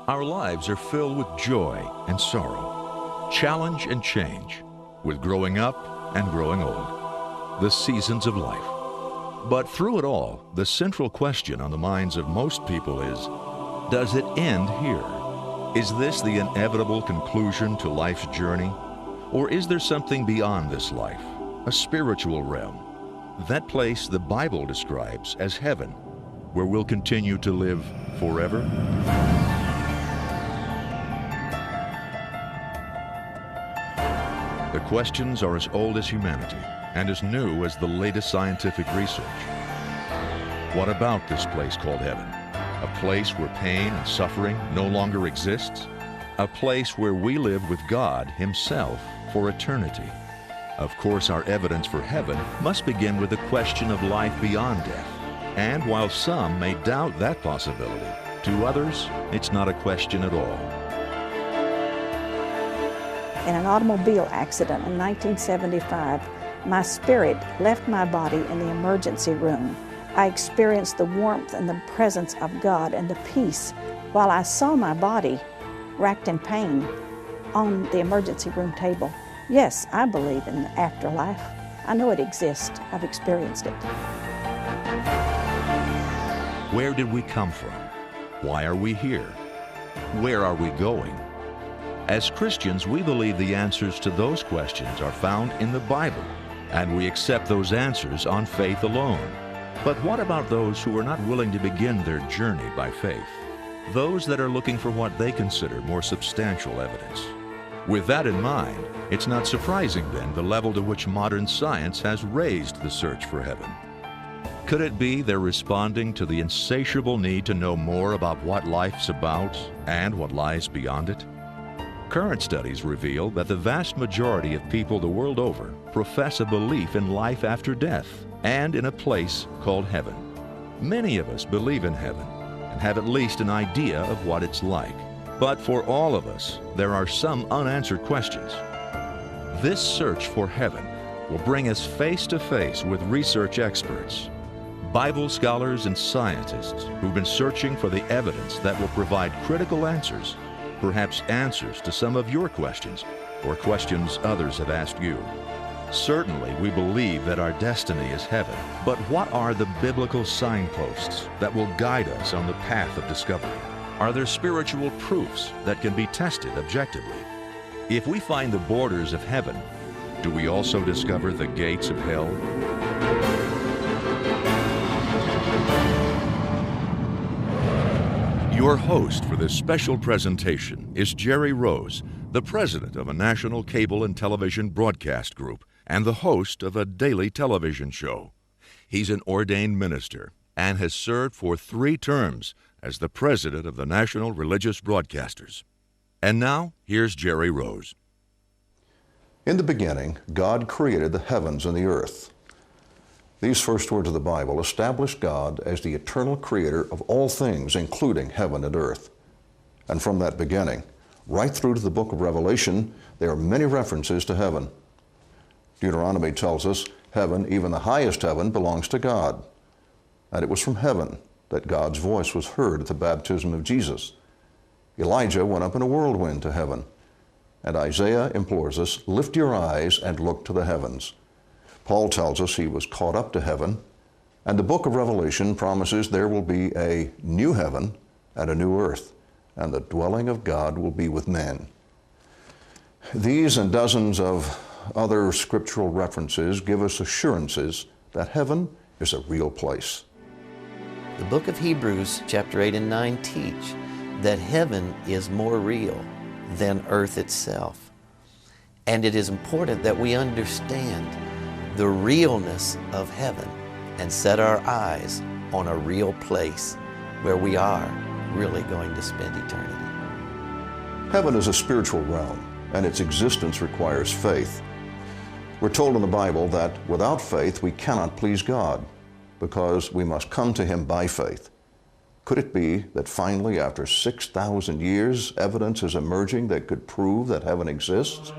Our lives are filled with joy and sorrow, challenge and change, with growing up and growing old, the seasons of life. But through it all, the central question on the minds of most people is, does it end here? Is this the inevitable conclusion to life's journey? Or is there something beyond this life, a spiritual realm, that place the Bible describes as heaven, where we'll continue to live forever? The questions are as old as humanity and as new as the latest scientific research. What about this place called heaven? A place where pain and suffering no longer exists? A place where we live with God Himself for eternity? Of course, our evidence for heaven must begin with the question of life beyond death. And while some may doubt that possibility, to others, it's not a question at all. In an automobile accident in 1975, my spirit left my body in the emergency room. I experienced the warmth and the presence of God and the peace while I saw my body racked in pain on the emergency room table. Yes, I believe in the afterlife. I know it exists. I've experienced it. Where did we come from? Why are we here? Where are we going? As Christians, we believe the answers to those questions are found in the Bible, and we accept those answers on faith alone. But what about those who are not willing to begin their journey by faith? Those that are looking for what they consider more substantial evidence. With that in mind, it's not surprising then the level to which modern science has raised the search for heaven. Could it be they're responding to the insatiable need to know more about what life's about and what lies beyond it? Current studies reveal that the vast majority of people the world over profess a belief in life after death and in a place called heaven. Many of us believe in heaven and have at least an idea of what it's like. But for all of us, there are some unanswered questions. This search for heaven will bring us face to face with research experts, Bible scholars and scientists who've been searching for the evidence that will provide critical answers, perhaps answers to some of your questions or questions others have asked you. Certainly, we believe that our destiny is heaven, but what are the biblical signposts that will guide us on the path of discovery? Are there spiritual proofs that can be tested objectively? If we find the borders of heaven, do we also discover the gates of hell? Your host for this special presentation is Jerry Rose, the president of a national cable and television broadcast group and the host of a daily television show. He's an ordained minister and has served for 3 terms as the president of the National Religious Broadcasters. And now, here's Jerry Rose. In the beginning, God created the heavens and the earth. These first words of the Bible establish God as the eternal creator of all things, including heaven and earth. And from that beginning, right through to the book of Revelation, there are many references to heaven. Deuteronomy tells us heaven, even the highest heaven, belongs to God. And it was from heaven that God's voice was heard at the baptism of Jesus. Elijah went up in a whirlwind to heaven. And Isaiah implores us, lift your eyes and look to the heavens. Paul tells us he was caught up to heaven. And the book of Revelation promises there will be a new heaven and a new earth, and the dwelling of God will be with men. These and dozens of other scriptural references give us assurances that heaven is a real place. The book of Hebrews, chapter 8 and 9 teach that heaven is more real than earth itself. And it is important that we understand the realness of heaven and set our eyes on a real place where we are really going to spend eternity. Heaven is a spiritual realm, and its existence requires faith. We're told in the Bible that without faith we cannot please God, because we must come to Him by faith. Could it be that finally, after 6,000 years, evidence is emerging that could prove that heaven exists?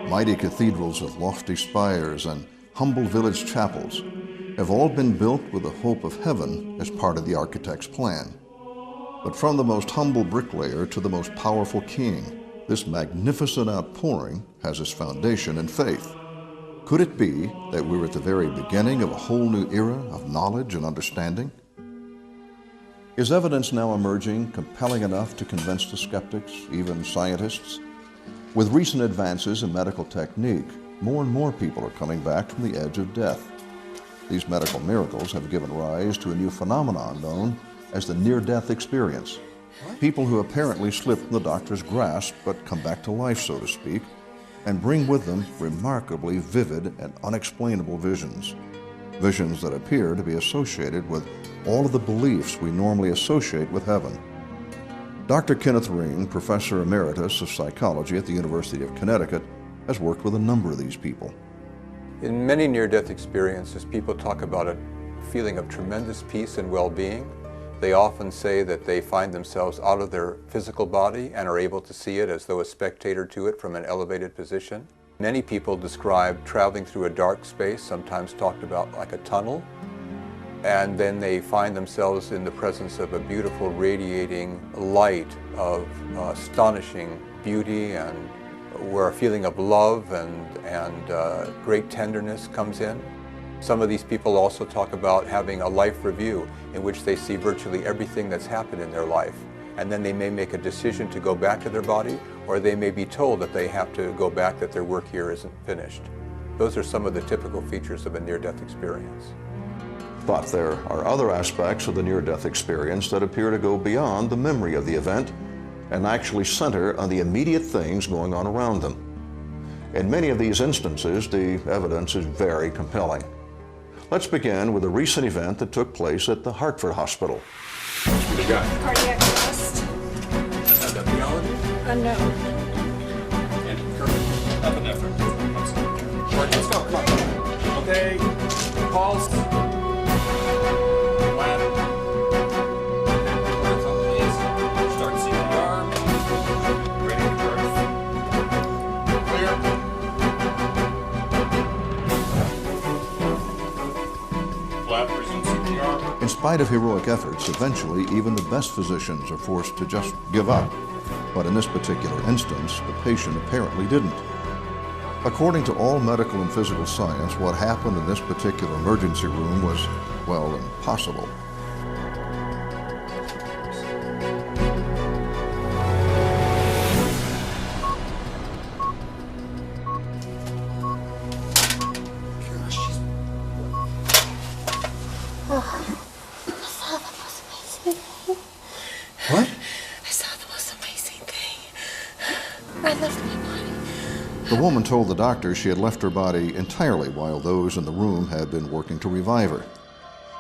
Mighty cathedrals with lofty spires and humble village chapels, have all been built with the hope of heaven as part of the architect's plan. But from the most humble bricklayer to the most powerful king, this magnificent outpouring has its foundation in faith. Could it be that we're at the very beginning of a whole new era of knowledge and understanding? Is evidence now emerging compelling enough to convince the skeptics, even scientists? With recent advances in medical technique, more and more people are coming back from the edge of death. These medical miracles have given rise to a new phenomenon known as the near-death experience. People who apparently slip from the doctor's grasp but come back to life, so to speak, and bring with them remarkably vivid and unexplainable visions. Visions that appear to be associated with all of the beliefs we normally associate with heaven. Dr. Kenneth Ring, Professor Emeritus of Psychology at the University of Connecticut, has worked with a number of these people. In many near-death experiences, people talk about a feeling of tremendous peace and well-being. They often say that they find themselves out of their physical body and are able to see it as though a spectator to it from an elevated position. Many people describe traveling through a dark space, sometimes talked about like a tunnel, and then they find themselves in the presence of a beautiful radiating light of astonishing beauty, and where a feeling of love and great tenderness comes in. Some of these people also talk about having a life review in which they see virtually everything that's happened in their life, and then they may make a decision to go back to their body, or they may be told that they have to go back, that their work here isn't finished. Those are some of the typical features of a near-death experience. But there are other aspects of the near-death experience that appear to go beyond the memory of the event and actually center on the immediate things going on around them. In many of these instances, the evidence is very compelling. Let's begin with a recent event that took place at the Hartford Hospital. What do you got? Cardiac arrest. Epidemiology? Unknown. And perfect. Epinephrine. All right, let's go. Come on. Okay. Pulse. Lab. Breath up, please. Start CPR. Ready for birth. Clear. Flap, resume CPR. In spite of heroic efforts, eventually even the best physicians are forced to just give up. But in this particular instance, the patient apparently didn't. According to all medical and physical science, what happened in this particular emergency room was, well, impossible. What? I saw the most amazing thing. I left my body. The woman told the doctor she had left her body entirely while those in the room had been working to revive her.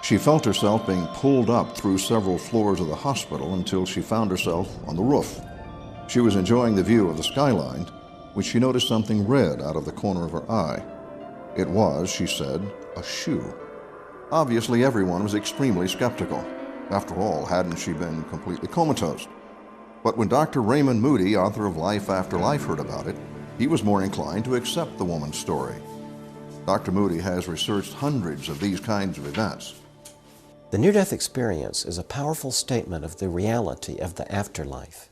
She felt herself being pulled up through several floors of the hospital until she found herself on the roof. She was enjoying the view of the skyline when she noticed something red out of the corner of her eye. It was, she said, a shoe. Obviously, everyone was extremely skeptical. After all, hadn't she been completely comatose? But when Dr. Raymond Moody, author of Life After Life, heard about it, he was more inclined to accept the woman's story. Dr. Moody has researched hundreds of these kinds of events. The near-death experience is a powerful statement of the reality of the afterlife.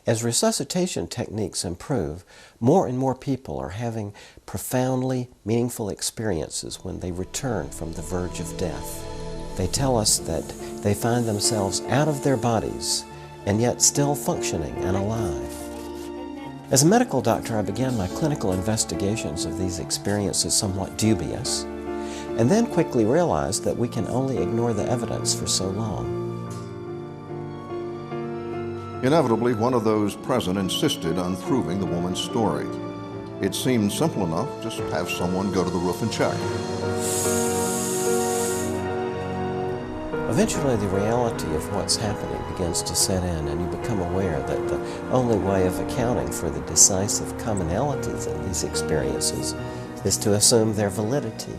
As resuscitation techniques improve, more and more people are having profoundly meaningful experiences when they return from the verge of death. They tell us that they find themselves out of their bodies and yet still functioning and alive. As a medical doctor, I began my clinical investigations of these experiences somewhat dubious, and then quickly realized that we can only ignore the evidence for so long. Inevitably, one of those present insisted on proving the woman's story. It seemed simple enough, just have someone go to the roof and check. Eventually, the reality of what's happening begins to set in, and you become aware that the only way of accounting for the decisive commonalities in these experiences is to assume their validity.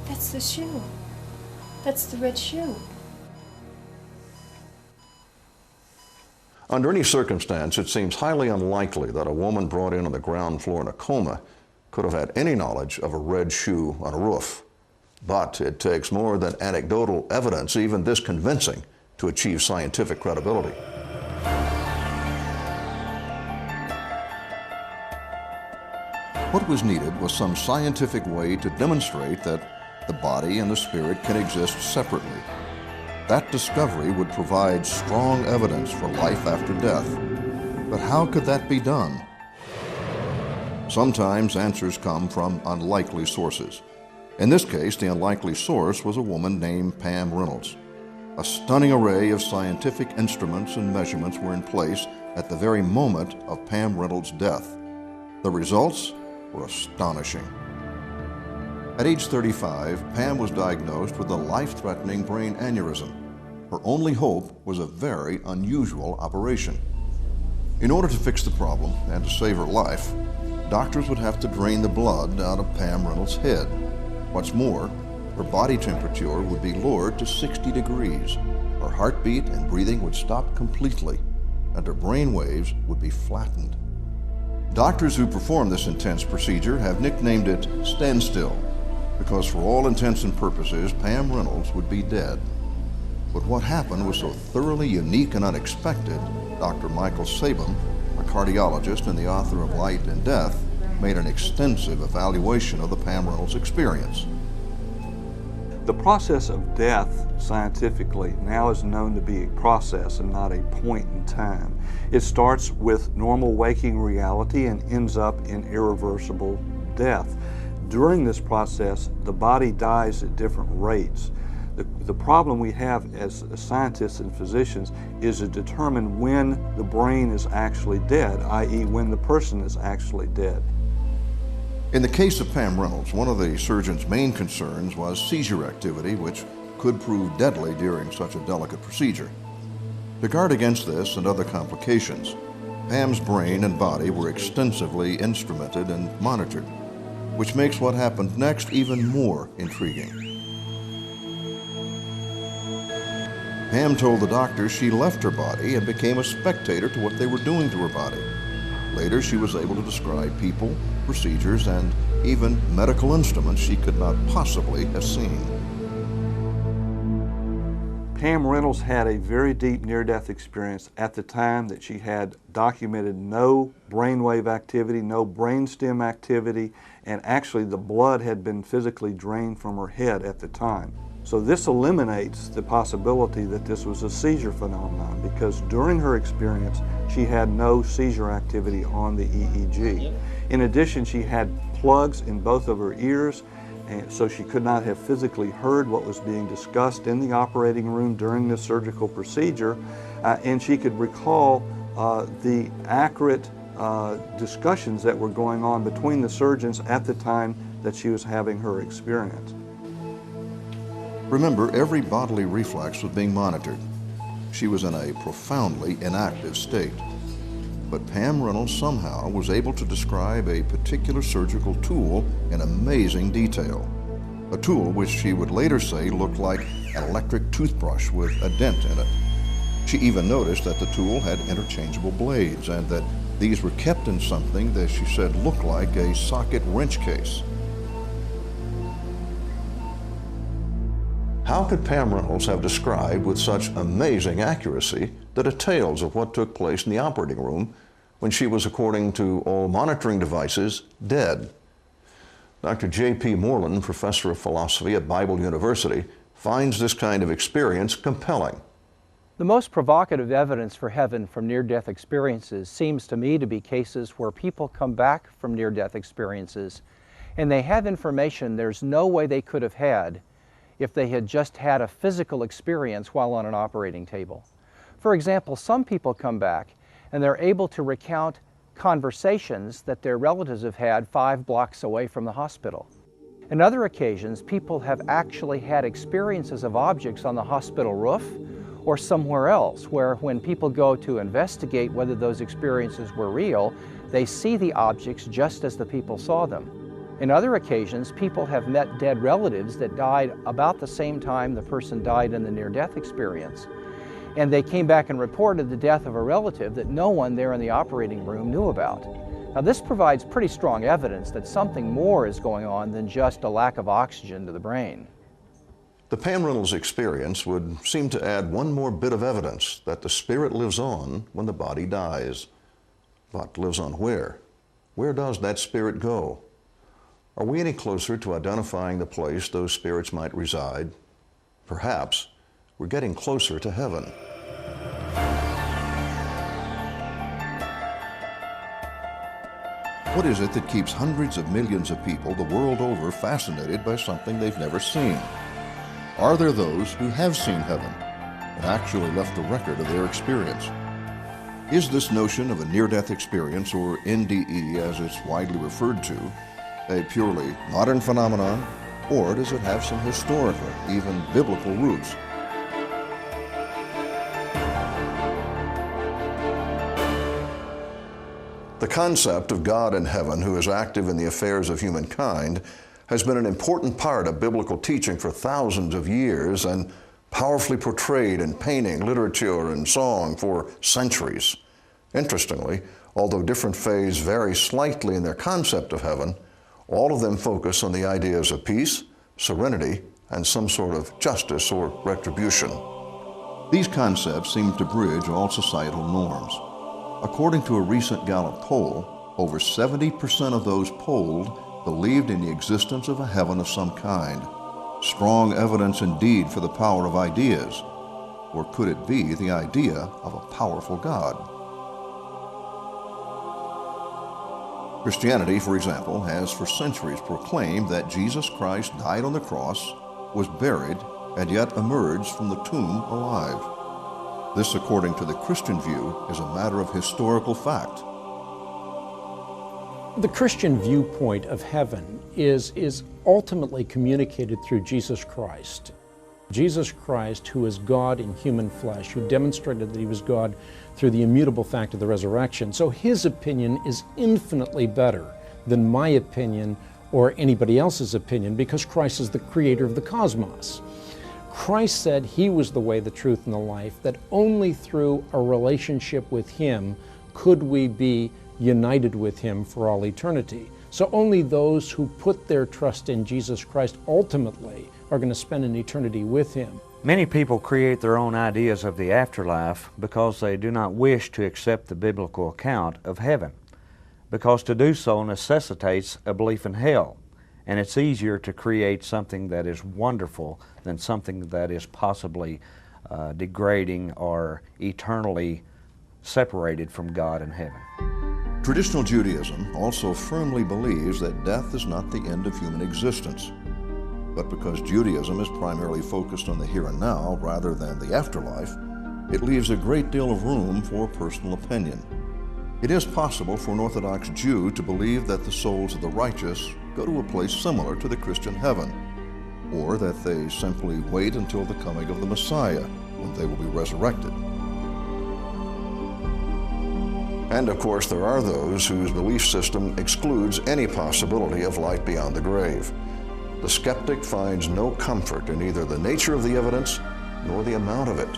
That's the shoe. That's the red shoe. Under any circumstance, it seems highly unlikely that a woman brought in on the ground floor in a coma could have had any knowledge of a red shoe on a roof. But it takes more than anecdotal evidence, even this convincing, to achieve scientific credibility. What was needed was some scientific way to demonstrate that the body and the spirit can exist separately. That discovery would provide strong evidence for life after death. But how could that be done? Sometimes answers come from unlikely sources. In this case, the unlikely source was a woman named Pam Reynolds. A stunning array of scientific instruments and measurements were in place at the very moment of Pam Reynolds' death. The results were astonishing. At age 35, Pam was diagnosed with a life-threatening brain aneurysm. Her only hope was a very unusual operation. In order to fix the problem and to save her life, doctors would have to drain the blood out of Pam Reynolds' head. What's more, her body temperature would be lowered to 60 degrees. Her heartbeat and breathing would stop completely, and her brain waves would be flattened. Doctors who perform this intense procedure have nicknamed it standstill, because for all intents and purposes, Pam Reynolds would be dead. But what happened was so thoroughly unique and unexpected, Dr. Michael Sabin, a cardiologist and the author of Light and Death, made an extensive evaluation of the Pam Reynolds experience. The process of death, scientifically, now is known to be a process and not a point in time. It starts with normal waking reality and ends up in irreversible death. During this process, the body dies at different rates. The problem we have as scientists and physicians is to determine when the brain is actually dead, i.e. when the person is actually dead. In the case of Pam Reynolds, one of the surgeon's main concerns was seizure activity, which could prove deadly during such a delicate procedure. To guard against this and other complications, Pam's brain and body were extensively instrumented and monitored, which makes what happened next even more intriguing. Pam told the doctor she left her body and became a spectator to what they were doing to her body. Later, she was able to describe people, procedures, and even medical instruments she could not possibly have seen. Pam Reynolds had a very deep near-death experience at the time that she had documented no brainwave activity, no brainstem activity, and actually the blood had been physically drained from her head at the time. So this eliminates the possibility that this was a seizure phenomenon, because during her experience she had no seizure activity on the EEG. In addition, she had plugs in both of her ears, and so she could not have physically heard what was being discussed in the operating room during the surgical procedure, and she could recall the accurate discussions that were going on between the surgeons at the time that she was having her experience. Remember, every bodily reflex was being monitored. She was in a profoundly inactive state. But Pam Reynolds somehow was able to describe a particular surgical tool in amazing detail. A tool which she would later say looked like an electric toothbrush with a dent in it. She even noticed that the tool had interchangeable blades and that these were kept in something that she said looked like a socket wrench case. How could Pam Reynolds have described with such amazing accuracy the details of what took place in the operating room when she was, according to all monitoring devices, dead? Dr. J.P. Moreland, professor of philosophy at Bible University, finds this kind of experience compelling. The most provocative evidence for heaven from near-death experiences seems to me to be cases where people come back from near-death experiences and they have information there's no way they could have had if they had just had a physical experience while on an operating table. For example, some people come back and they're able to recount conversations that their relatives have had 5 blocks away from the hospital. In other occasions, people have actually had experiences of objects on the hospital roof or somewhere else, where when people go to investigate whether those experiences were real, they see the objects just as the people saw them. In other occasions, people have met dead relatives that died about the same time the person died in the near-death experience. and they came back and reported the death of a relative that no one there in the operating room knew about. Now, this provides pretty strong evidence that something more is going on than just a lack of oxygen to the brain. The Pam Reynolds experience would seem to add one more bit of evidence that the spirit lives on when the body dies. But lives on where? Where does that spirit go? Are we any closer to identifying the place those spirits might reside? Perhaps we're getting closer to heaven. What is it that keeps hundreds of millions of people the world over fascinated by something they've never seen? Are there those who have seen heaven and actually left a record of their experience? Is this notion of a near-death experience, or NDE as it's widely referred to, a purely modern phenomenon, or does it have some historical, even biblical roots? The concept of God in heaven who is active in the affairs of humankind has been an important part of biblical teaching for thousands of years and powerfully portrayed in painting, literature, and song for centuries. Interestingly, although different faiths vary slightly in their concept of heaven, all of them focus on the ideas of peace, serenity, and some sort of justice or retribution. These concepts seem to bridge all societal norms. According to a recent Gallup poll, over 70% of those polled believed in the existence of a heaven of some kind. Strong evidence indeed for the power of ideas. Or could it be the idea of a powerful God? Christianity, for example, has for centuries proclaimed that Jesus Christ died on the cross, was buried, and yet emerged from the tomb alive. This, according to the Christian view, is a matter of historical fact. The Christian viewpoint of heaven is ultimately communicated through Jesus Christ. Jesus Christ, who is God in human flesh, who demonstrated that he was God through the immutable fact of the resurrection. So his opinion is infinitely better than my opinion or anybody else's opinion, because Christ is the creator of the cosmos. Christ said he was the way, the truth, and the life, that only through a relationship with him could we be united with him for all eternity. So only those who put their trust in Jesus Christ ultimately are going to spend an eternity with him. Many people create their own ideas of the afterlife because they do not wish to accept the biblical account of heaven, because to do so necessitates a belief in hell, and it's easier to create something that is wonderful than something that is possibly degrading or eternally separated from God in heaven. Traditional Judaism also firmly believes that death is not the end of human existence. But because Judaism is primarily focused on the here and now rather than the afterlife, it leaves a great deal of room for personal opinion. It is possible for an Orthodox Jew to believe that the souls of the righteous go to a place similar to the Christian heaven, or that they simply wait until the coming of the Messiah, when they will be resurrected. And of course, there are those whose belief system excludes any possibility of life beyond the grave. The skeptic finds no comfort in either the nature of the evidence nor the amount of it.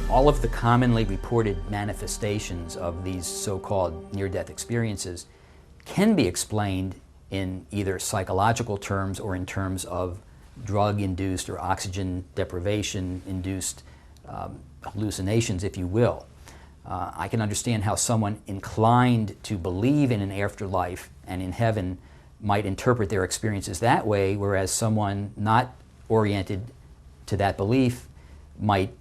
All of the commonly reported manifestations of these so-called near-death experiences can be explained in either psychological terms or in terms of drug-induced or oxygen deprivation-induced hallucinations, if you will. I can understand how someone inclined to believe in an afterlife and in heaven might interpret their experiences that way, whereas someone not oriented to that belief might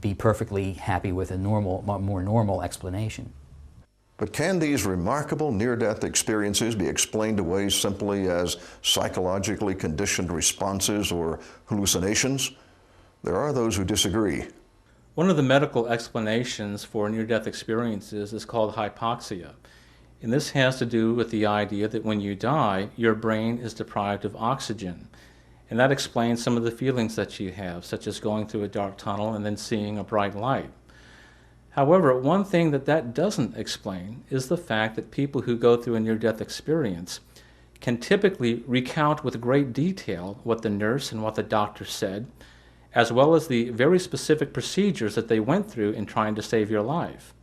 be perfectly happy with a more normal explanation. But can these remarkable near-death experiences be explained away simply as psychologically conditioned responses or hallucinations? There are those who disagree. One of the medical explanations for near-death experiences is called hypoxia. And this has to do with the idea that when you die, your brain is deprived of oxygen. And that explains some of the feelings that you have, such as going through a dark tunnel and then seeing a bright light. However, one thing that doesn't explain is the fact that people who go through a near-death experience can typically recount with great detail what the nurse and what the doctor said, as well as the very specific procedures that they went through in trying to save your life.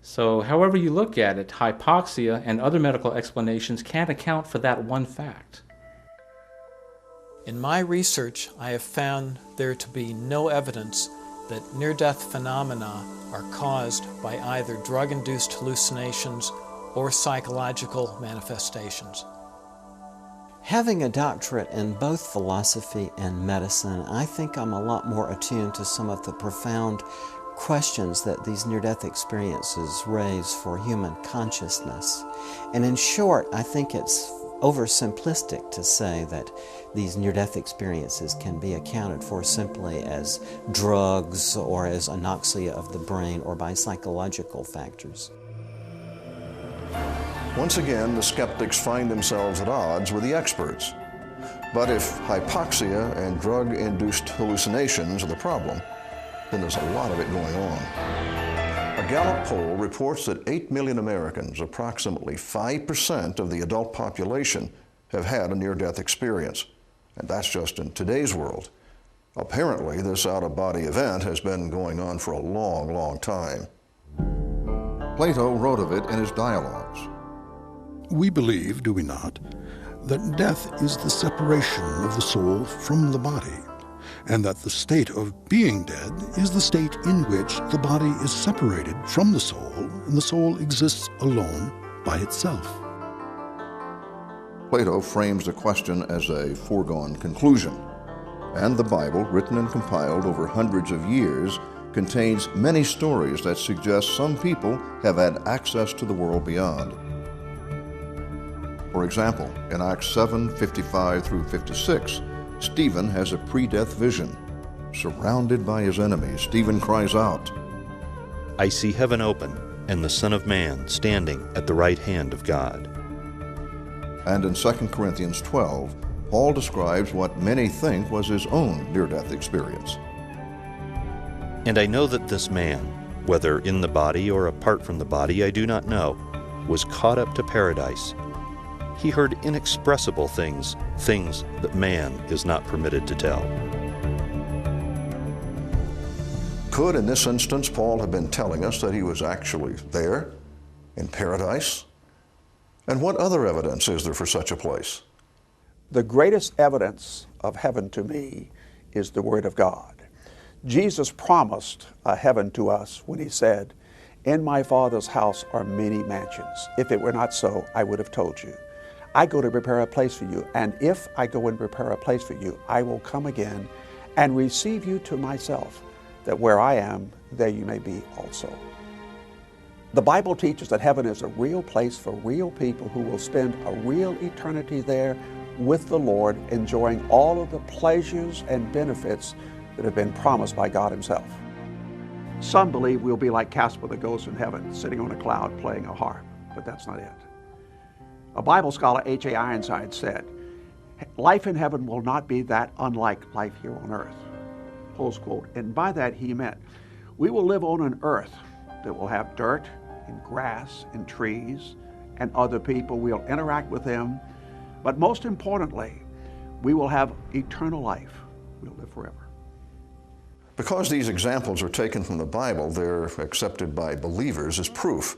So however you look at it, hypoxia and other medical explanations can't account for that one fact. In my research, I have found there to be no evidence that near-death phenomena are caused by either drug-induced hallucinations or psychological manifestations. Having a doctorate in both philosophy and medicine, I think I'm a lot more attuned to some of the profound questions that these near-death experiences raise for human consciousness. And in short, I think it's oversimplistic to say that these near-death experiences can be accounted for simply as drugs or as anoxia of the brain or by psychological factors. Once again, the skeptics find themselves at odds with the experts. But if hypoxia and drug-induced hallucinations are the problem, then there's a lot of it going on. A Gallup poll reports that 8 million Americans, approximately 5% of the adult population, have had a near-death experience. And that's just in today's world. Apparently, this out-of-body event has been going on for a long, long time. Plato wrote of it in his dialogues. We believe, do we not, that death is the separation of the soul from the body, and that the state of being dead is the state in which the body is separated from the soul, and the soul exists alone by itself. Plato frames the question as a foregone conclusion, and the Bible, written and compiled over hundreds of years, contains many stories that suggest some people have had access to the world beyond. For example, in Acts 7:55 through 56, Stephen has a pre-death vision. Surrounded by his enemies, Stephen cries out, "I see heaven open, and the Son of Man standing at the right hand of God." And in 2 Corinthians 12, Paul describes what many think was his own near-death experience. "And I know that this man, whether in the body or apart from the body I do not know, was caught up to paradise. He heard inexpressible things, things that man is not permitted to tell." Could, in this instance, Paul have been telling us that he was actually there, in paradise? And what other evidence is there for such a place? The greatest evidence of heaven to me is the Word of God. Jesus promised a heaven to us when he said, "In my Father's house are many mansions. If it were not so, I would have told you. I go to prepare a place for you, and if I go and prepare a place for you, I will come again and receive you to myself, that where I am, there you may be also." The Bible teaches that heaven is a real place for real people who will spend a real eternity there with the Lord, enjoying all of the pleasures and benefits that have been promised by God himself. Some believe we'll be like Casper the ghost in heaven, sitting on a cloud playing a harp, but that's not it. A Bible scholar, H.A. Ironside, said, "Life in heaven will not be that unlike life here on earth," close quote. And by that he meant, we will live on an earth that will have dirt and grass and trees and other people. We'll interact with them. But most importantly, we will have eternal life. We'll live forever. Because these examples are taken from the Bible, they're accepted by believers as proof.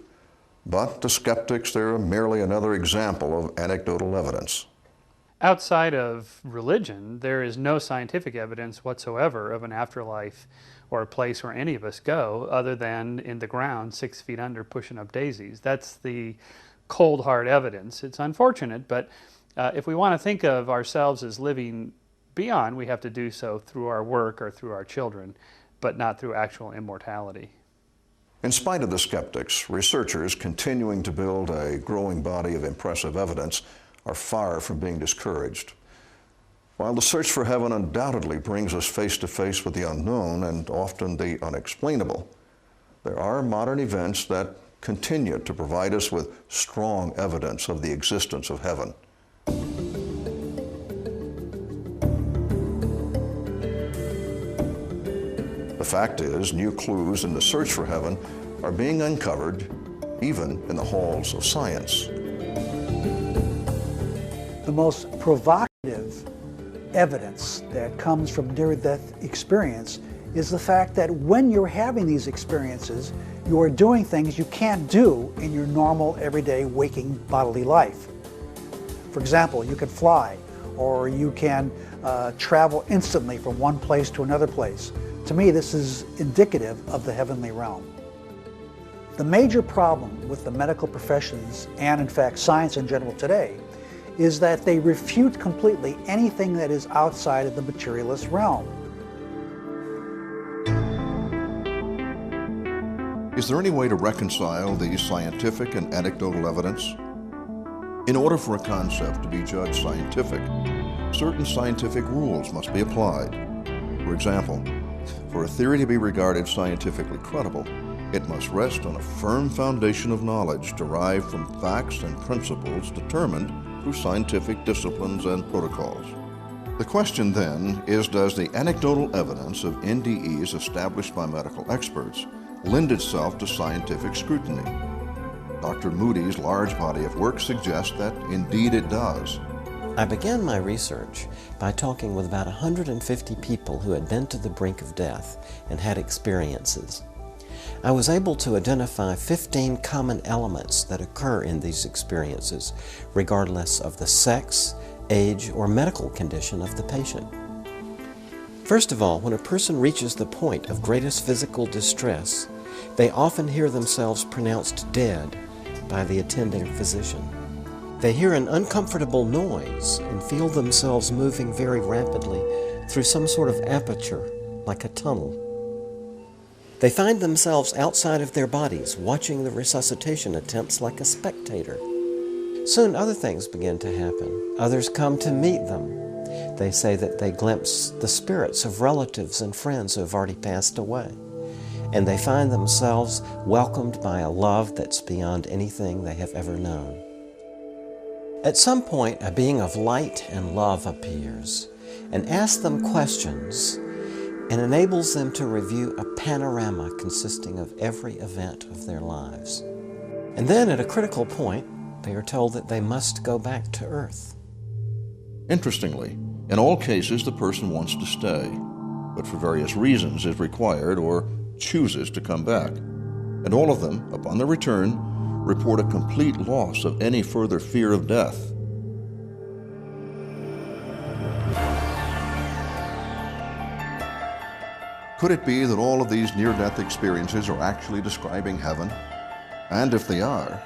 But to skeptics, they're merely another example of anecdotal evidence. Outside of religion, there is no scientific evidence whatsoever of an afterlife or a place where any of us go other than in the ground 6 feet under pushing up daisies. That's the cold hard evidence. It's unfortunate, but if we want to think of ourselves as living beyond, we have to do so through our work or through our children, but not through actual immortality. In spite of the skeptics, researchers continuing to build a growing body of impressive evidence are far from being discouraged. While the search for heaven undoubtedly brings us face to face with the unknown and often the unexplainable, there are modern events that continue to provide us with strong evidence of the existence of heaven. The fact is, new clues in the search for heaven are being uncovered even in the halls of science. The most provocative evidence that comes from near-death experience is the fact that when you're having these experiences, you are doing things you can't do in your normal, everyday, waking bodily life. For example, you can fly, or you can travel instantly from one place to another place. To me, this is indicative of the heavenly realm. The major problem with the medical professions, and in fact science in general today, is that they refute completely anything that is outside of the materialist realm. Is there any way to reconcile these scientific and anecdotal evidence? In order for a concept to be judged scientific, certain scientific rules must be applied. For example, for a theory to be regarded scientifically credible, it must rest on a firm foundation of knowledge derived from facts and principles determined through scientific disciplines and protocols. The question then is, does the anecdotal evidence of NDEs established by medical experts lend itself to scientific scrutiny? Dr. Moody's large body of work suggests that indeed it does. I began my research by talking with about 150 people who had been to the brink of death and had experiences. I was able to identify 15 common elements that occur in these experiences, regardless of the sex, age, or medical condition of the patient. First of all, when a person reaches the point of greatest physical distress, they often hear themselves pronounced dead by the attending physician. They hear an uncomfortable noise and feel themselves moving very rapidly through some sort of aperture, like a tunnel. They find themselves outside of their bodies, watching the resuscitation attempts like a spectator. Soon other things begin to happen. Others come to meet them. They say that they glimpse the spirits of relatives and friends who have already passed away. And they find themselves welcomed by a love that's beyond anything they have ever known. At some point, a being of light and love appears and asks them questions and enables them to review a panorama consisting of every event of their lives. And then at a critical point, they are told that they must go back to Earth. Interestingly, in all cases the person wants to stay, but for various reasons is required or chooses to come back. And all of them, upon their return, report a complete loss of any further fear of death. Could it be that all of these near-death experiences are actually describing heaven? And if they are,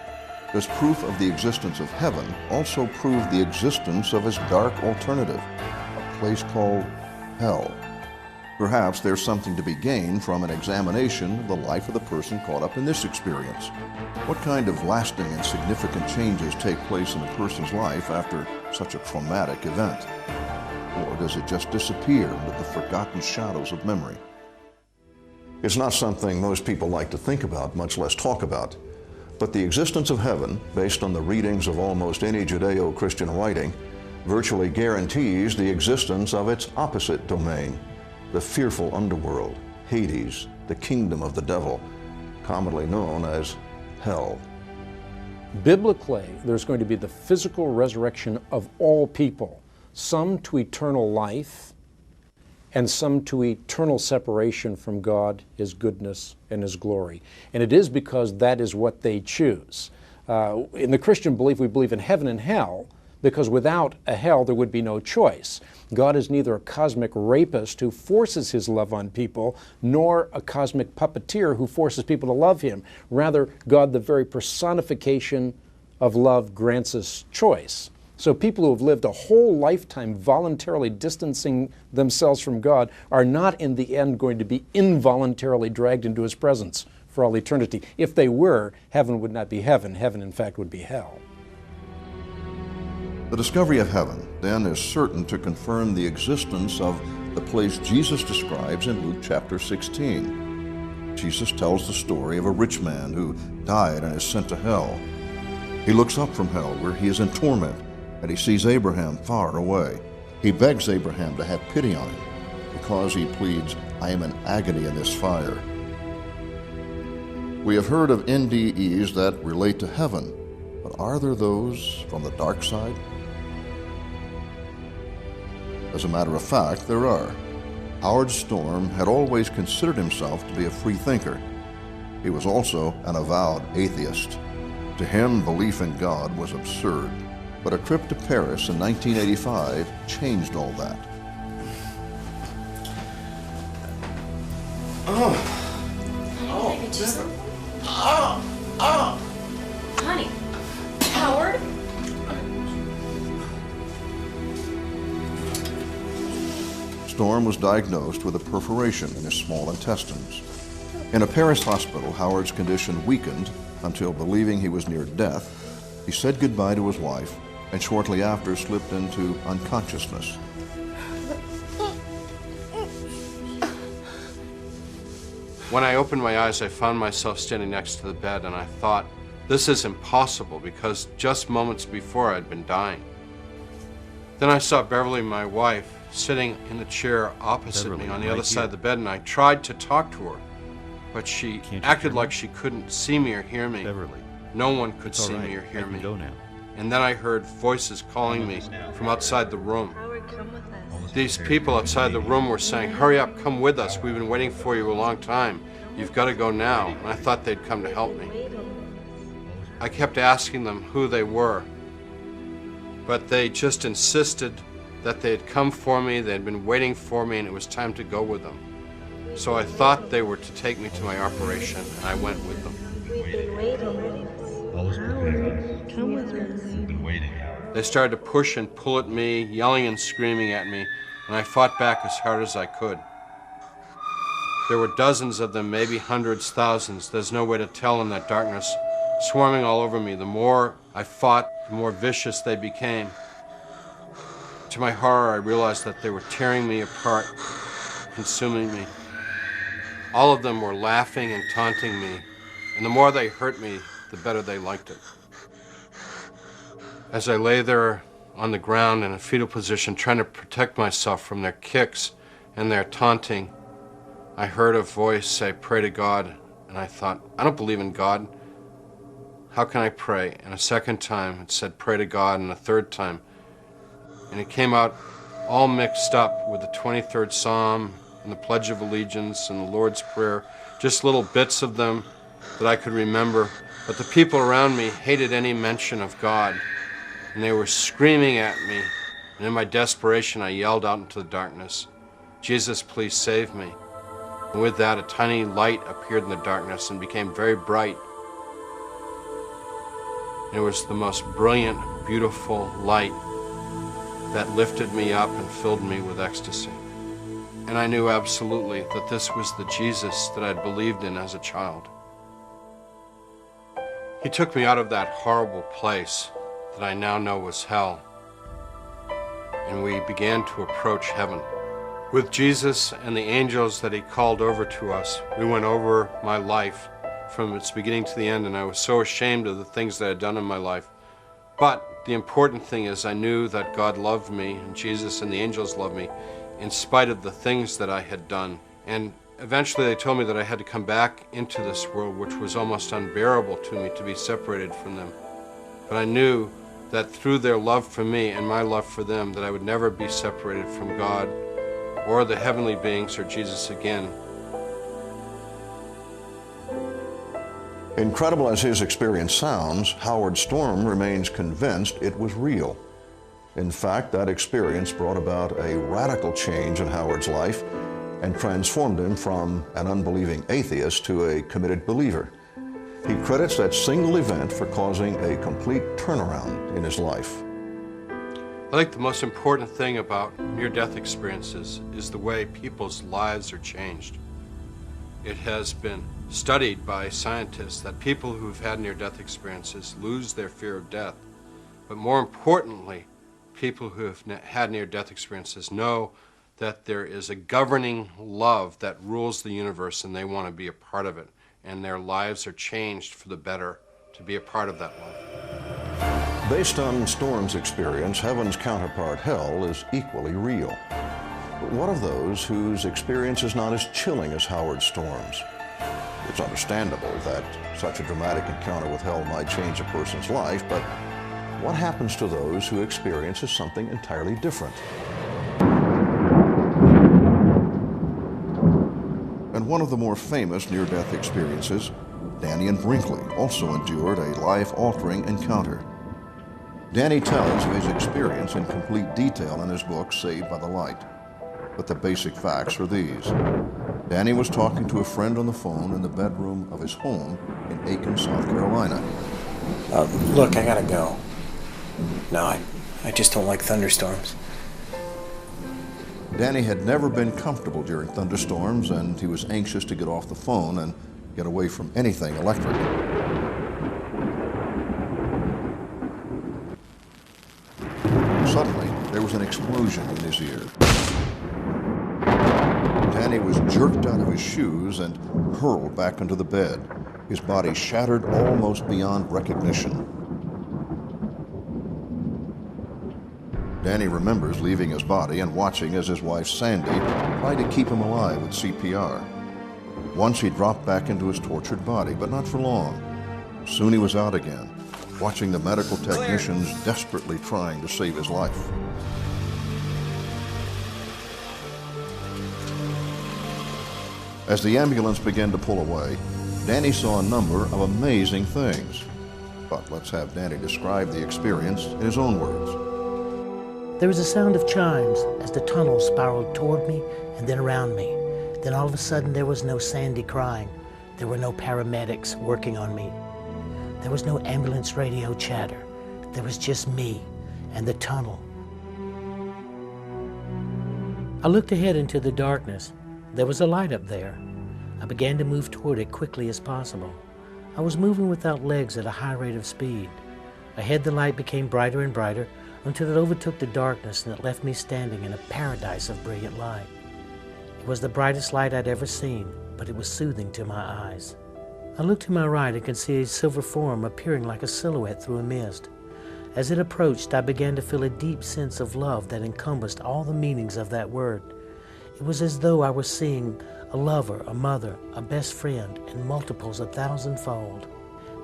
does proof of the existence of heaven also prove the existence of its dark alternative, a place called hell? Perhaps there's something to be gained from an examination of the life of the person caught up in this experience. What kind of lasting and significant changes take place in a person's life after such a traumatic event? Or does it just disappear into the forgotten shadows of memory? It's not something most people like to think about, much less talk about. But the existence of heaven, based on the readings of almost any Judeo-Christian writing, virtually guarantees the existence of its opposite domain, the fearful underworld, Hades, the kingdom of the devil, commonly known as hell. Biblically, there's going to be the physical resurrection of all people, some to eternal life, and some to eternal separation from God, His goodness, and His glory. And it is because that is what they choose. In the Christian belief, we believe in heaven and hell, because without a hell, there would be no choice. God is neither a cosmic rapist who forces His love on people, nor a cosmic puppeteer who forces people to love Him. Rather, God, the very personification of love, grants us choice. So people who have lived a whole lifetime voluntarily distancing themselves from God are not in the end going to be involuntarily dragged into His presence for all eternity. If they were, heaven would not be heaven. Heaven, in fact, would be hell. The discovery of heaven, then, is certain to confirm the existence of the place Jesus describes in Luke chapter 16. Jesus tells the story of a rich man who died and is sent to hell. He looks up from hell, where he is in torment, and he sees Abraham far away. He begs Abraham to have pity on him, because he pleads, "I am in agony in this fire." We have heard of NDEs that relate to heaven, but are there those from the dark side? As a matter of fact, there are. Howard Storm had always considered himself to be a free thinker. He was also an avowed atheist. To him, belief in God was absurd. But a trip to Paris in 1985 changed all that. Honey. Howard? Storm was diagnosed with a perforation in his small intestines. In a Paris hospital, Howard's condition weakened until, believing he was near death, he said goodbye to his wife and shortly after slipped into unconsciousness. When I opened my eyes, I found myself standing next to the bed, and I thought, this is impossible, because just moments before I'd been dying. Then I saw Beverly, my wife, sitting in the chair opposite me on the other side of the bed, and I tried to talk to her, but she acted like she couldn't see me or hear me. No one could see me or hear me. And then I heard voices calling me from outside the room. These people outside the room were saying, hurry up, come with us. We've been waiting for you a long time. You've got to go now. And I thought they'd come to help me. I kept asking them who they were, but they just insisted that they had come for me, they had been waiting for me, and it was time to go with them. So I thought they were to take me to my operation, and I went with them. Come with us. They started to push and pull at me, yelling and screaming at me, and I fought back as hard as I could. There were dozens of them, maybe hundreds, thousands. There's no way to tell in that darkness, swarming all over me. The more I fought, the more vicious they became. To my horror, I realized that they were tearing me apart, consuming me. All of them were laughing and taunting me, and the more they hurt me, the better they liked it. As I lay there on the ground in a fetal position, trying to protect myself from their kicks and their taunting, I heard a voice say, pray to God, and I thought, I don't believe in God. How can I pray? And a second time it said, pray to God, and a third time. And it came out all mixed up with the 23rd Psalm and the Pledge of Allegiance and the Lord's Prayer, just little bits of them that I could remember. But the people around me hated any mention of God, and they were screaming at me. And in my desperation, I yelled out into the darkness, Jesus, please save me. And with that, a tiny light appeared in the darkness and became very bright. It was the most brilliant, beautiful light that lifted me up and filled me with ecstasy. And I knew absolutely that this was the Jesus that I'd believed in as a child. He took me out of that horrible place that I now know was hell, and we began to approach heaven. With Jesus and the angels that he called over to us, we went over my life from its beginning to the end, and I was so ashamed of the things that I had done in my life. But the important thing is I knew that God loved me, and Jesus and the angels loved me, in spite of the things that I had done. And eventually they told me that I had to come back into this world, which was almost unbearable to me to be separated from them. But I knew that through their love for me and my love for them, that I would never be separated from God or the heavenly beings or Jesus again. Incredible as his experience sounds, Howard Storm remains convinced it was real. In fact, that experience brought about a radical change in Howard's life and transformed him from an unbelieving atheist to a committed believer. He credits that single event for causing a complete turnaround in his life. I think the most important thing about near-death experiences is the way people's lives are changed. It has been studied by scientists that people who've had near-death experiences lose their fear of death. But more importantly, people who have had near-death experiences know that there is a governing love that rules the universe, and they want to be a part of it. And their lives are changed for the better to be a part of that love. Based on Storm's experience, heaven's counterpart, hell, is equally real. But what of those whose experience is not as chilling as Howard Storm's? It's understandable that such a dramatic encounter with hell might change a person's life, but what happens to those who experience something entirely different? one of the more famous near-death experiences, Danny and Brinkley also endured a life-altering encounter. Danny tells of his experience in complete detail in his book, Saved by the Light. But the basic facts are these. Danny was talking to a friend on the phone in the bedroom of his home in Aiken, South Carolina. Look, I gotta go. No, I just don't like thunderstorms. Danny had never been comfortable during thunderstorms, and he was anxious to get off the phone and get away from anything electric. Suddenly, there was an explosion in his ear. Danny was jerked out of his shoes and hurled back into the bed, his body shattered almost beyond recognition. Danny remembers leaving his body and watching as his wife Sandy tried to keep him alive with CPR. Once he dropped back into his tortured body, but not for long. Soon he was out again, watching the medical technicians desperately trying to save his life. As the ambulance began to pull away, Danny saw a number of amazing things. But let's have Danny describe the experience in his own words. There was a sound of chimes as the tunnel spiraled toward me and then around me. Then all of a sudden there was no Sandy crying. There were no paramedics working on me. There was no ambulance radio chatter. There was just me and the tunnel. I looked ahead into the darkness. There was a light up there. I began to move toward it quickly as possible. I was moving without legs at a high rate of speed. Ahead the light became brighter and brighter until it overtook the darkness and it left me standing in a paradise of brilliant light. It was the brightest light I'd ever seen, but it was soothing to my eyes. I looked to my right and could see a silver form appearing like a silhouette through a mist. As it approached, I began to feel a deep sense of love that encompassed all the meanings of that word. It was as though I was seeing a lover, a mother, a best friend, and multiples 1,000-fold.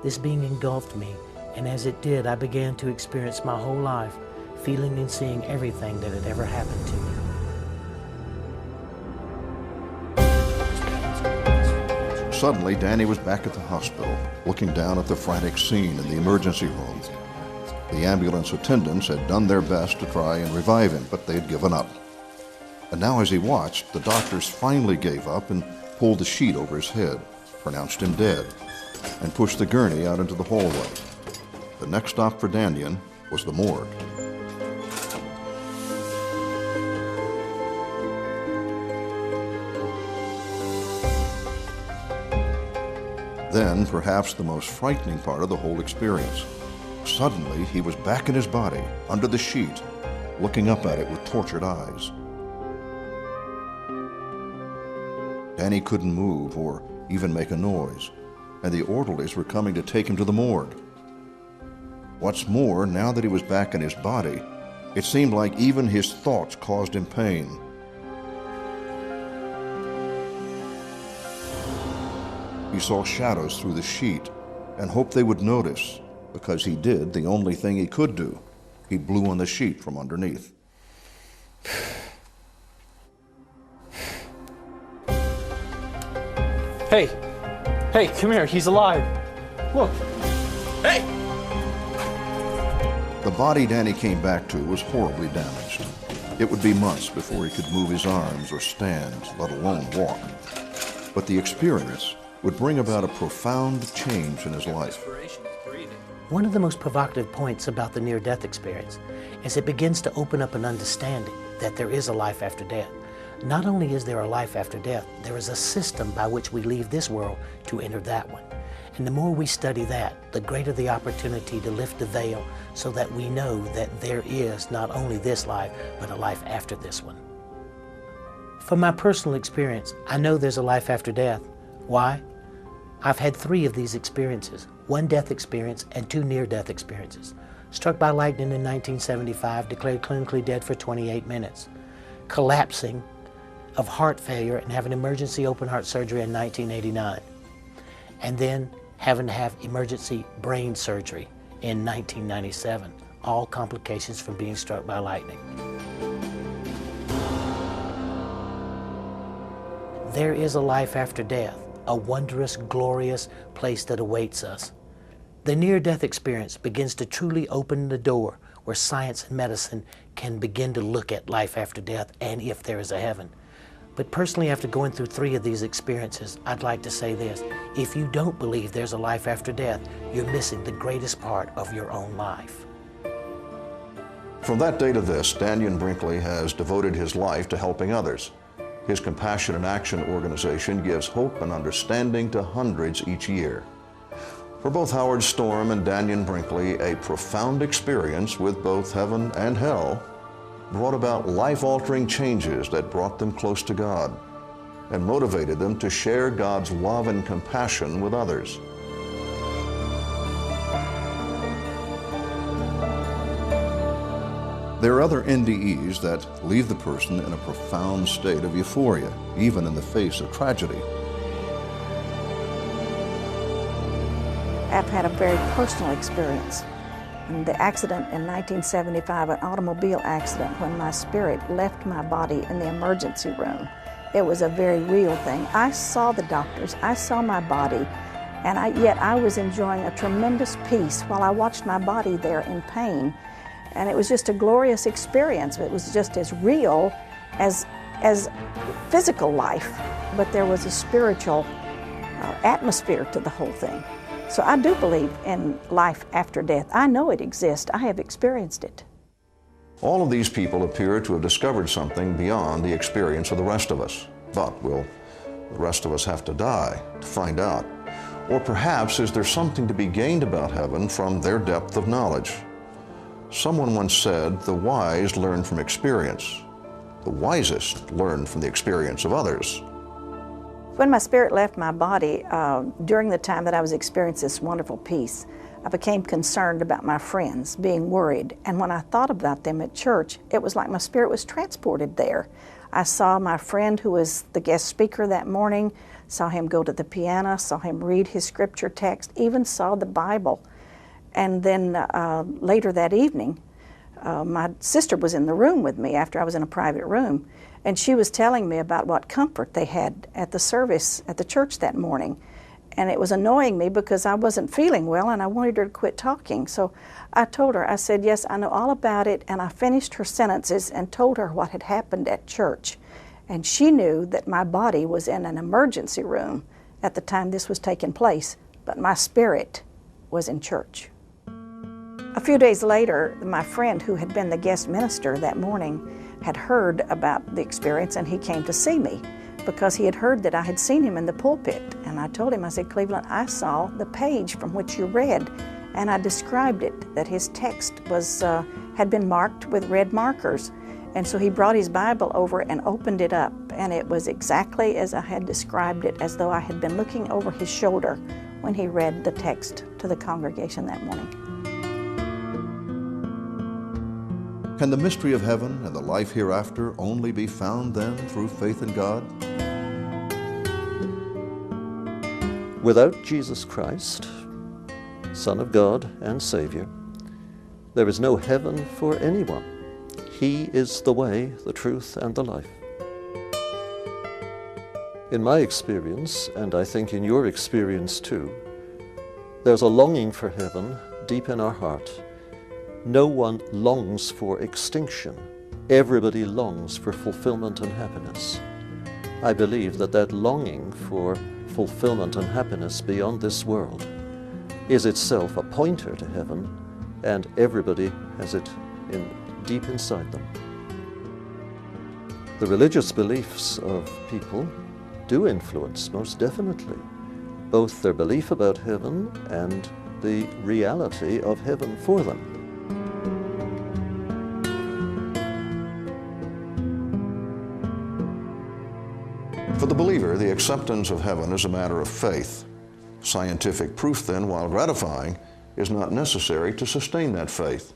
This being engulfed me, and as it did, I began to experience my whole life, feeling and seeing everything that had ever happened to me. Suddenly, Danny was back at the hospital, looking down at the frantic scene in the emergency room. The ambulance attendants had done their best to try and revive him, but they had given up. And now as he watched, the doctors finally gave up and pulled the sheet over his head, pronounced him dead, and pushed the gurney out into the hallway. The next stop for Danny was the morgue. Then, perhaps the most frightening part of the whole experience. Suddenly, he was back in his body, under the sheet, looking up at it with tortured eyes. Danny couldn't move or even make a noise, and the orderlies were coming to take him to the morgue. What's more, now that he was back in his body, it seemed like even his thoughts caused him pain. He saw shadows through the sheet and hoped they would notice, because he did the only thing he could do. He blew on the sheet from underneath. Hey, come here, he's alive. Look. Hey! The body Danny came back to was horribly damaged. It would be months before he could move his arms or stand, let alone walk. But the experience would bring about a profound change in his life. One of the most provocative points about the near-death experience is it begins to open up an understanding that there is a life after death. Not only is there a life after death, there is a system by which we leave this world to enter that one. And the more we study that, the greater the opportunity to lift the veil so that we know that there is not only this life, but a life after this one. From my personal experience, I know there's a life after death. Why? I've had 3 of these experiences, 1 death experience and 2 near-death experiences. Struck by lightning in 1975, declared clinically dead for 28 minutes. Collapsing of heart failure and having emergency open heart surgery in 1989. And then having to have emergency brain surgery in 1997. All complications from being struck by lightning. There is a life after death, a wondrous, glorious place that awaits us. The near-death experience begins to truly open the door where science and medicine can begin to look at life after death and if there is a heaven. But personally, after going through 3 of these experiences, I'd like to say this. If you don't believe there's a life after death, you're missing the greatest part of your own life. From that day to this, Daniel Brinkley has devoted his life to helping others. His Compassion in Action organization gives hope and understanding to hundreds each year. For both Howard Storm and Daniel Brinkley, a profound experience with both heaven and hell brought about life-altering changes that brought them close to God and motivated them to share God's love and compassion with others. There are other NDEs that leave the person in a profound state of euphoria, even in the face of tragedy. I've had a very personal experience. In the accident in 1975, an automobile accident, when my spirit left my body in the emergency room. It was a very real thing. I saw the doctors, I saw my body, and yet I was enjoying a tremendous peace while I watched my body there in pain. And it was just a glorious experience. It was just as real as physical life, but there was a spiritual atmosphere to the whole thing. So I do believe in life after death. I know it exists. I have experienced it. All of these people appear to have discovered something beyond the experience of the rest of us. But will the rest of us have to die to find out? Or perhaps is there something to be gained about heaven from their depth of knowledge? Someone once said, the wise learn from experience. The wisest learn from the experience of others. When my spirit left my body, during the time that I was experiencing this wonderful peace, I became concerned about my friends, being worried. And when I thought about them at church, it was like my spirit was transported there. I saw my friend who was the guest speaker that morning, saw him go to the piano, saw him read his scripture text, even saw the Bible. And then later that evening, my sister was in the room with me after I was in a private room, and she was telling me about what comfort they had at the service at the church that morning. And it was annoying me because I wasn't feeling well and I wanted her to quit talking. So I told her, I said, yes, I know all about it, and I finished her sentences and told her what had happened at church. And she knew that my body was in an emergency room at the time this was taking place, but my spirit was in church. A few days later, my friend who had been the guest minister that morning had heard about the experience, and he came to see me because he had heard that I had seen him in the pulpit. And I told him, I said, Cleveland, I saw the page from which you read, and I described it, that his text was had been marked with red markers. And so he brought his Bible over and opened it up, and it was exactly as I had described it, as though I had been looking over his shoulder when he read the text to the congregation that morning. Can the mystery of heaven and the life hereafter only be found then through faith in God? Without Jesus Christ, Son of God and Savior, there is no heaven for anyone. He is the way, the truth, and the life. In my experience, and I think in your experience too, there's a longing for heaven deep in our heart. No one longs for extinction. Everybody longs for fulfillment and happiness. I believe that that longing for fulfillment and happiness beyond this world is itself a pointer to heaven, and everybody has it deep inside them. The religious beliefs of people do influence, most definitely, both their belief about heaven and the reality of heaven for them. For the believer, the acceptance of heaven is a matter of faith. Scientific proof, then, while gratifying, is not necessary to sustain that faith.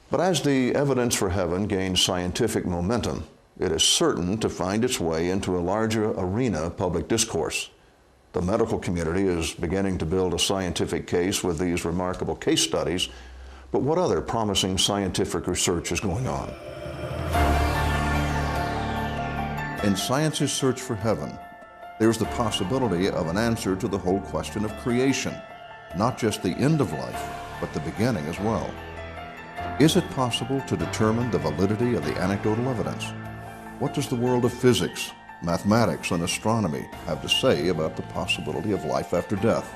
But as the evidence for heaven gains scientific momentum, it is certain to find its way into a larger arena of public discourse. The medical community is beginning to build a scientific case with these remarkable case studies, but what other promising scientific research is going on? In science's search for heaven, there's the possibility of an answer to the whole question of creation, not just the end of life, but the beginning as well. Is it possible to determine the validity of the anecdotal evidence? What does the world of physics, mathematics, and astronomy have to say about the possibility of life after death?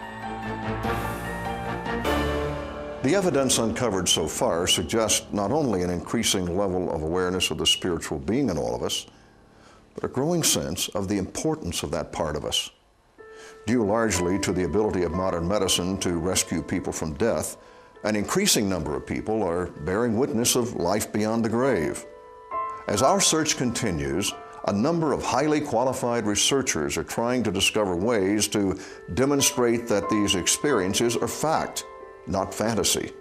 The evidence uncovered so far suggests not only an increasing level of awareness of the spiritual being in all of us, but a growing sense of the importance of that part of us. Due largely to the ability of modern medicine to rescue people from death, an increasing number of people are bearing witness of life beyond the grave. As our search continues, a number of highly qualified researchers are trying to discover ways to demonstrate that these experiences are fact, not fantasy.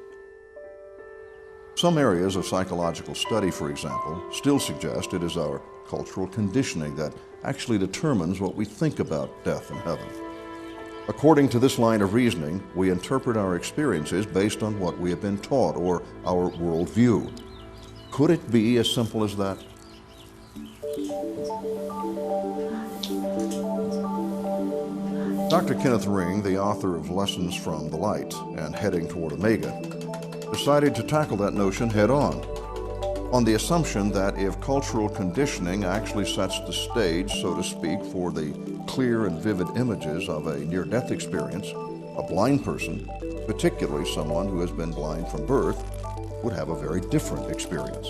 Some areas of psychological study, for example, still suggest it is our cultural conditioning that actually determines what we think about death and heaven. According to this line of reasoning, we interpret our experiences based on what we have been taught or our worldview. Could it be as simple as that? Dr. Kenneth Ring, the author of Lessons from the Light and Heading Toward Omega, decided to tackle that notion head-on the assumption that if cultural conditioning actually sets the stage, so to speak, for the clear and vivid images of a near-death experience, a blind person, particularly someone who has been blind from birth, would have a very different experience.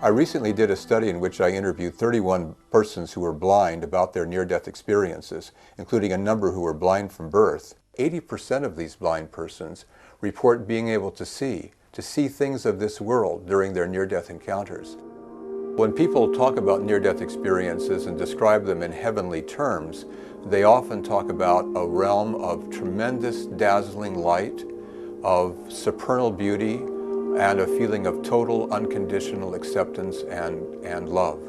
I recently did a study in which I interviewed 31 persons who were blind about their near-death experiences, including a number who were blind from birth. 80% of these blind persons report being able to see things of this world during their near-death encounters. When people talk about near-death experiences and describe them in heavenly terms, they often talk about a realm of tremendous dazzling light, of supernal beauty, and a feeling of total unconditional acceptance and love.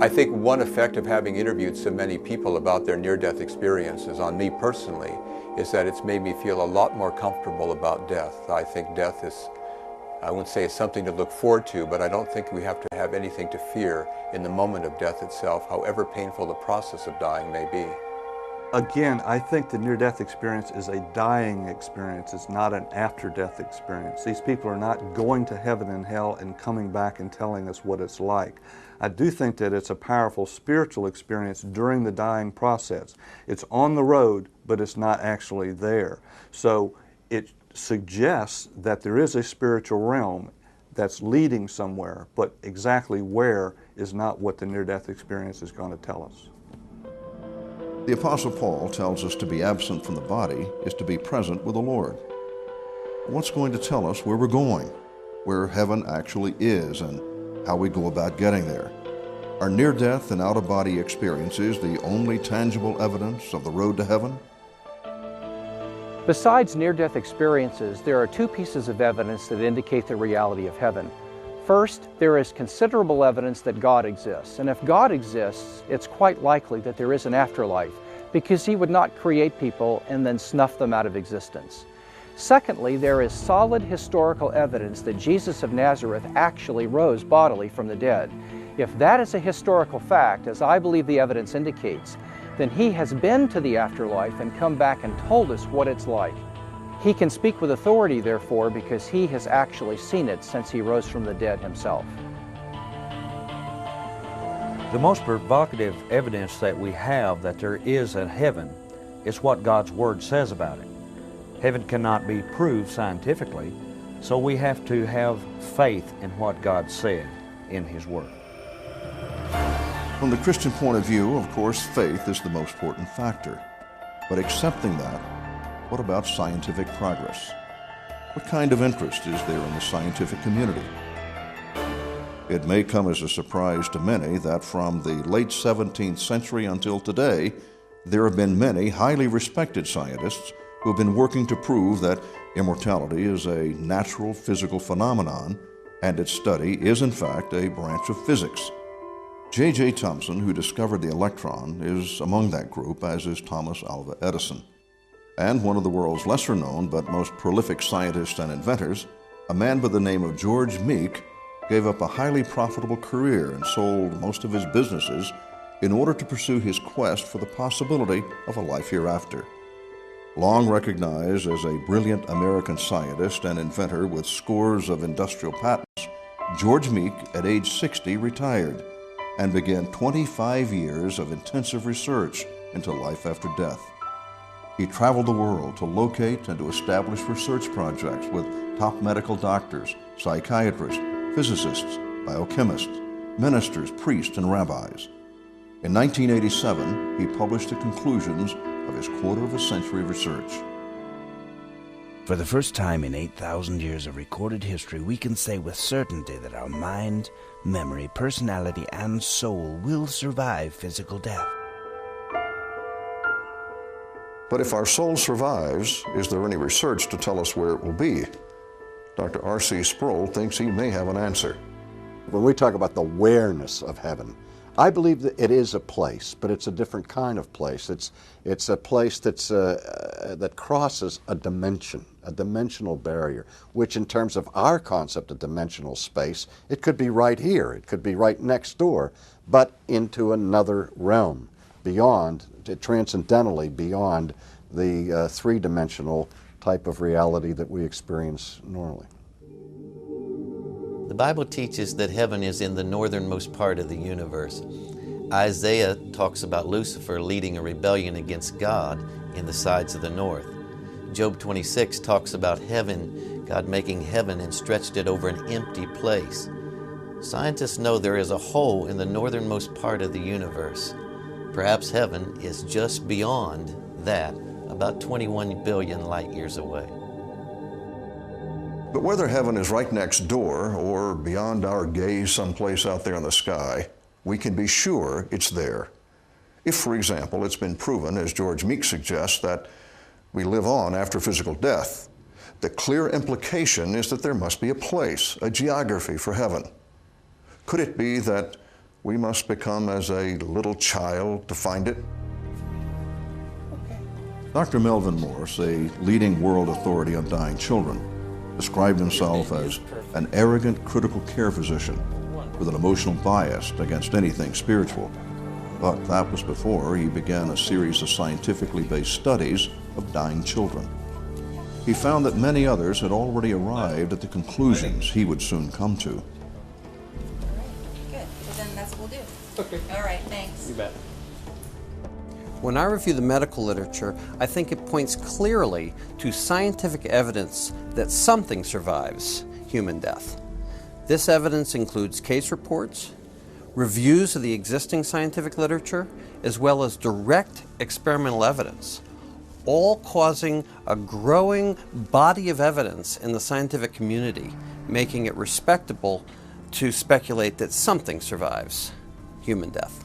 I think one effect of having interviewed so many people about their near-death experiences on me personally is that it's made me feel a lot more comfortable about death. I think death is, I wouldn't say it's something to look forward to, but I don't think we have to have anything to fear in the moment of death itself, however painful the process of dying may be. Again, I think the near-death experience is a dying experience. It's not an after-death experience. These people are not going to heaven and hell and coming back and telling us what it's like. I do think that it's a powerful spiritual experience during the dying process. It's on the road, but it's not actually there. So it suggests that there is a spiritual realm that's leading somewhere, but exactly where is not what the near-death experience is going to tell us. The Apostle Paul tells us to be absent from the body is to be present with the Lord. What's going to tell us where we're going, where heaven actually is, and how we go about getting there? Are near-death and out-of-body experiences the only tangible evidence of the road to heaven? Besides near-death experiences, there are two pieces of evidence that indicate the reality of heaven. First, there is considerable evidence that God exists, and if God exists, it's quite likely that there is an afterlife, because He would not create people and then snuff them out of existence. Secondly, there is solid historical evidence that Jesus of Nazareth actually rose bodily from the dead. If that is a historical fact, as I believe the evidence indicates, then He has been to the afterlife and come back and told us what it's like. He can speak with authority, therefore, because He has actually seen it since He rose from the dead Himself. The most provocative evidence that we have that there is a heaven is what God's Word says about it. Heaven cannot be proved scientifically, so we have to have faith in what God said in His Word. From the Christian point of view, of course, faith is the most important factor. But accepting that, what about scientific progress? What kind of interest is there in the scientific community? It may come as a surprise to many that from the late 17th century until today, there have been many highly respected scientists who have been working to prove that immortality is a natural physical phenomenon and its study is in fact a branch of physics. J.J. Thomson, who discovered the electron, is among that group, as is Thomas Alva Edison. And one of the world's lesser-known but most prolific scientists and inventors, a man by the name of George Meek, gave up a highly profitable career and sold most of his businesses in order to pursue his quest for the possibility of a life hereafter. Long recognized as a brilliant American scientist and inventor with scores of industrial patents, George Meek, at age 60, retired and began 25 years of intensive research into life after death. He traveled the world to locate and to establish research projects with top medical doctors, psychiatrists, physicists, biochemists, ministers, priests, and rabbis. In 1987, he published the conclusions of his quarter-of-a-century research. For the first time in 8,000 years of recorded history, we can say with certainty that our mind, memory, personality, and soul will survive physical death. But if our soul survives, is there any research to tell us where it will be? Dr. R.C. Sproul thinks he may have an answer. When we talk about the awareness of heaven, I believe that it is a place, but it's a different kind of place. It's a place that's, that crosses a dimension, a dimensional barrier, which in terms of our concept of dimensional space, it could be right here, it could be right next door, but into another realm, beyond, transcendentally beyond the three-dimensional type of reality that we experience normally. The Bible teaches that heaven is in the northernmost part of the universe. Isaiah talks about Lucifer leading a rebellion against God in the sides of the north. Job 26 talks about heaven, God making heaven and stretched it over an empty place. Scientists know there is a hole in the northernmost part of the universe. Perhaps heaven is just beyond that, about 21 billion light years away. But whether heaven is right next door or beyond our gaze someplace out there in the sky, we can be sure it's there. If, for example, it's been proven, as George Meek suggests, that we live on after physical death, the clear implication is that there must be a place, a geography for heaven. Could it be that we must become as a little child to find it? Dr. Melvin Morse, a leading world authority on dying children, described himself as an arrogant critical care physician with an emotional bias against anything spiritual. But that was before he began a series of scientifically based studies of dying children. He found that many others had already arrived at the conclusions he would soon come to. Good. Well, then that's what we'll do. Okay. All right, thanks. You bet. When I review the medical literature, I think it points clearly to scientific evidence that something survives human death. This evidence includes case reports, reviews of the existing scientific literature, as well as direct experimental evidence, all causing a growing body of evidence in the scientific community, making it respectable to speculate that something survives human death.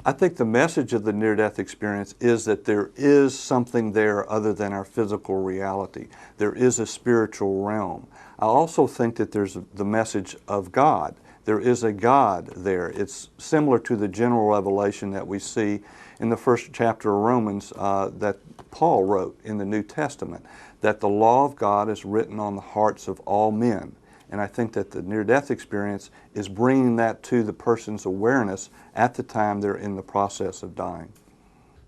I think the message of the near-death experience is that there is something there other than our physical reality. There is a spiritual realm. I also think that there's the message of God. There is a God there. It's similar to the general revelation that we see in the first chapter of Romans that Paul wrote in the New Testament, that the law of God is written on the hearts of all men. And I think that the near-death experience is bringing that to the person's awareness at the time they're in the process of dying.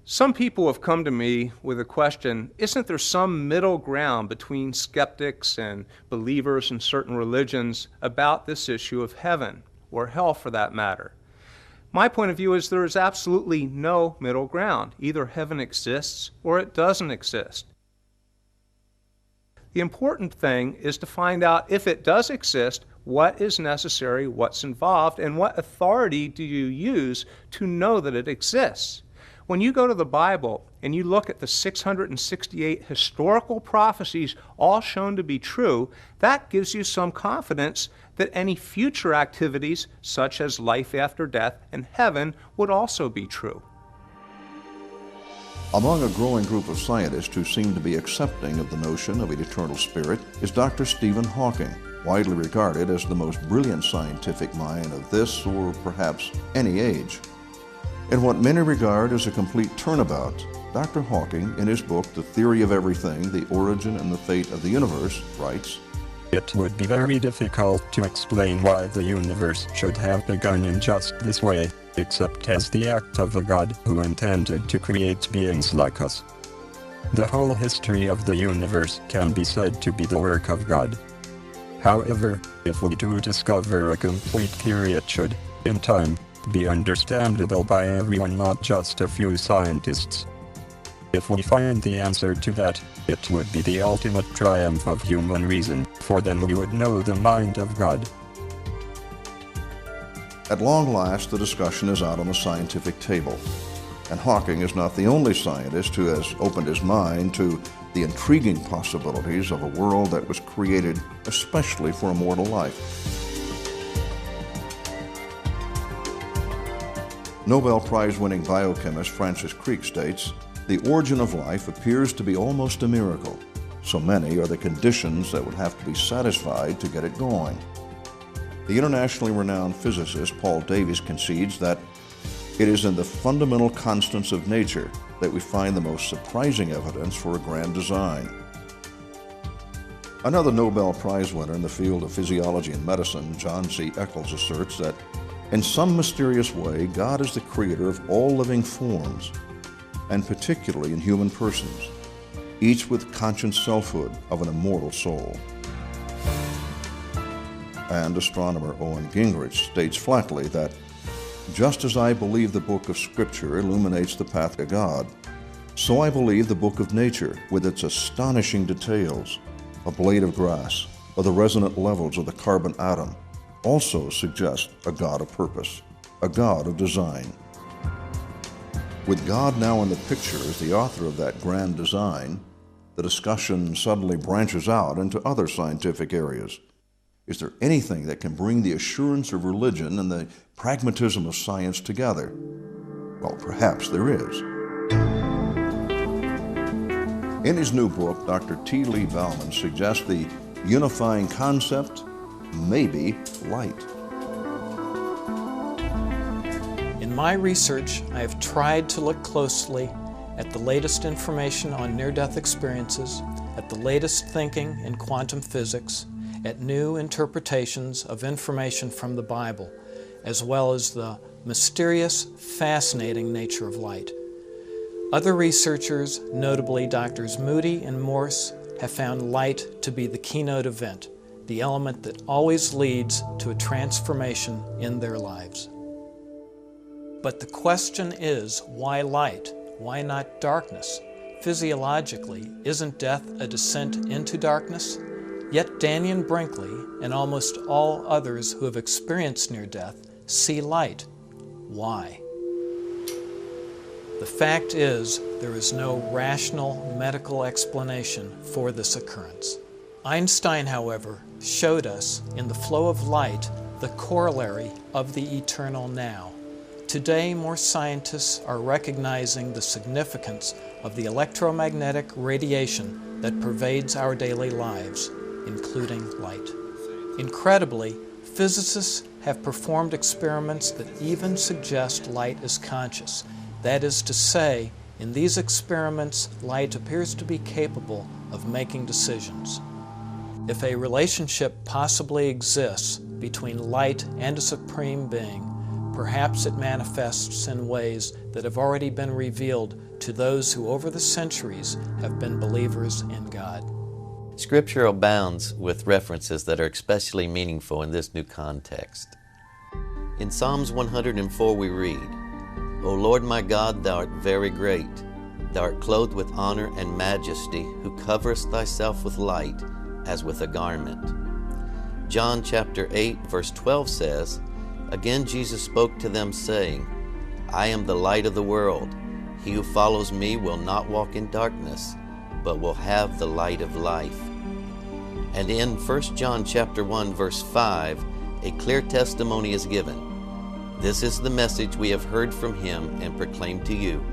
Some people have come to me with a question, isn't there some middle ground between skeptics and believers in certain religions about this issue of heaven, or hell for that matter? My point of view is there is absolutely no middle ground. Either heaven exists or it doesn't exist. The important thing is to find out if it does exist, what is necessary, what's involved, and what authority do you use to know that it exists. When you go to the Bible and you look at the 668 historical prophecies, all shown to be true, that gives you some confidence that any future activities, such as life after death and heaven, would also be true. Among a growing group of scientists who seem to be accepting of the notion of an eternal spirit is Dr. Stephen Hawking, widely regarded as the most brilliant scientific mind of this or perhaps any age. In what many regard as a complete turnabout, Dr. Hawking, in his book The Theory of Everything, The Origin and the Fate of the Universe, writes, it would be very difficult to explain why the universe should have begun in just this way, except as the act of a God who intended to create beings like us. The whole history of the universe can be said to be the work of God. However, if we do discover a complete period should, in time, be understandable by everyone, not just a few scientists. If we find the answer to that, it would be the ultimate triumph of human reason, for then we would know the mind of God. At long last, the discussion is out on the scientific table. And Hawking is not the only scientist who has opened his mind to the intriguing possibilities of a world that was created especially for immortal life. Nobel Prize-winning biochemist Francis Crick states, "The origin of life appears to be almost a miracle. So many are the conditions that would have to be satisfied to get it going." The internationally renowned physicist Paul Davies concedes that it is in the fundamental constants of nature that we find the most surprising evidence for a grand design. Another Nobel Prize winner in the field of physiology and medicine, John C. Eccles, asserts that in some mysterious way, God is the creator of all living forms, and particularly in human persons, each with conscious selfhood of an immortal soul. And astronomer Owen Gingerich states flatly that, "Just as I believe the book of Scripture illuminates the path to God, so I believe the book of nature, with its astonishing details, a blade of grass, or the resonant levels of the carbon atom, also suggests a God of purpose, a God of design." With God now in the picture as the author of that grand design, the discussion suddenly branches out into other scientific areas. Is there anything that can bring the assurance of religion and the pragmatism of science together? Well, perhaps there is. In his new book, Dr. T. Lee Bauman suggests the unifying concept may be light. In my research, I have tried to look closely at the latest information on near-death experiences, at the latest thinking in quantum physics, at new interpretations of information from the Bible, as well as the mysterious, fascinating nature of light. Other researchers, notably Drs. Moody and Morse, have found light to be the keynote event, the element that always leads to a transformation in their lives. But the question is, why light? Why not darkness? Physiologically, isn't death a descent into darkness? Yet Daniel Brinkley and almost all others who have experienced near death see light. Why? The fact is, there is no rational medical explanation for this occurrence. Einstein, however, showed us in the flow of light the corollary of the eternal now. Today, more scientists are recognizing the significance of the electromagnetic radiation that pervades our daily lives, including light. Incredibly, physicists have performed experiments that even suggest light is conscious. That is to say, in these experiments, light appears to be capable of making decisions. If a relationship possibly exists between light and a supreme being, perhaps it manifests in ways that have already been revealed to those who over the centuries have been believers in God. Scripture abounds with references that are especially meaningful in this new context. In Psalms 104 we read, "O Lord my God, thou art very great. Thou art clothed with honor and majesty, who coverest thyself with light as with a garment." John chapter 8 verse 12 says, "Again Jesus spoke to them saying, I am the light of the world. He who follows me will not walk in darkness, but will have the light of life." And in 1 John chapter 1 verse 5, a clear testimony is given. "This is the message we have heard from him and proclaimed to you,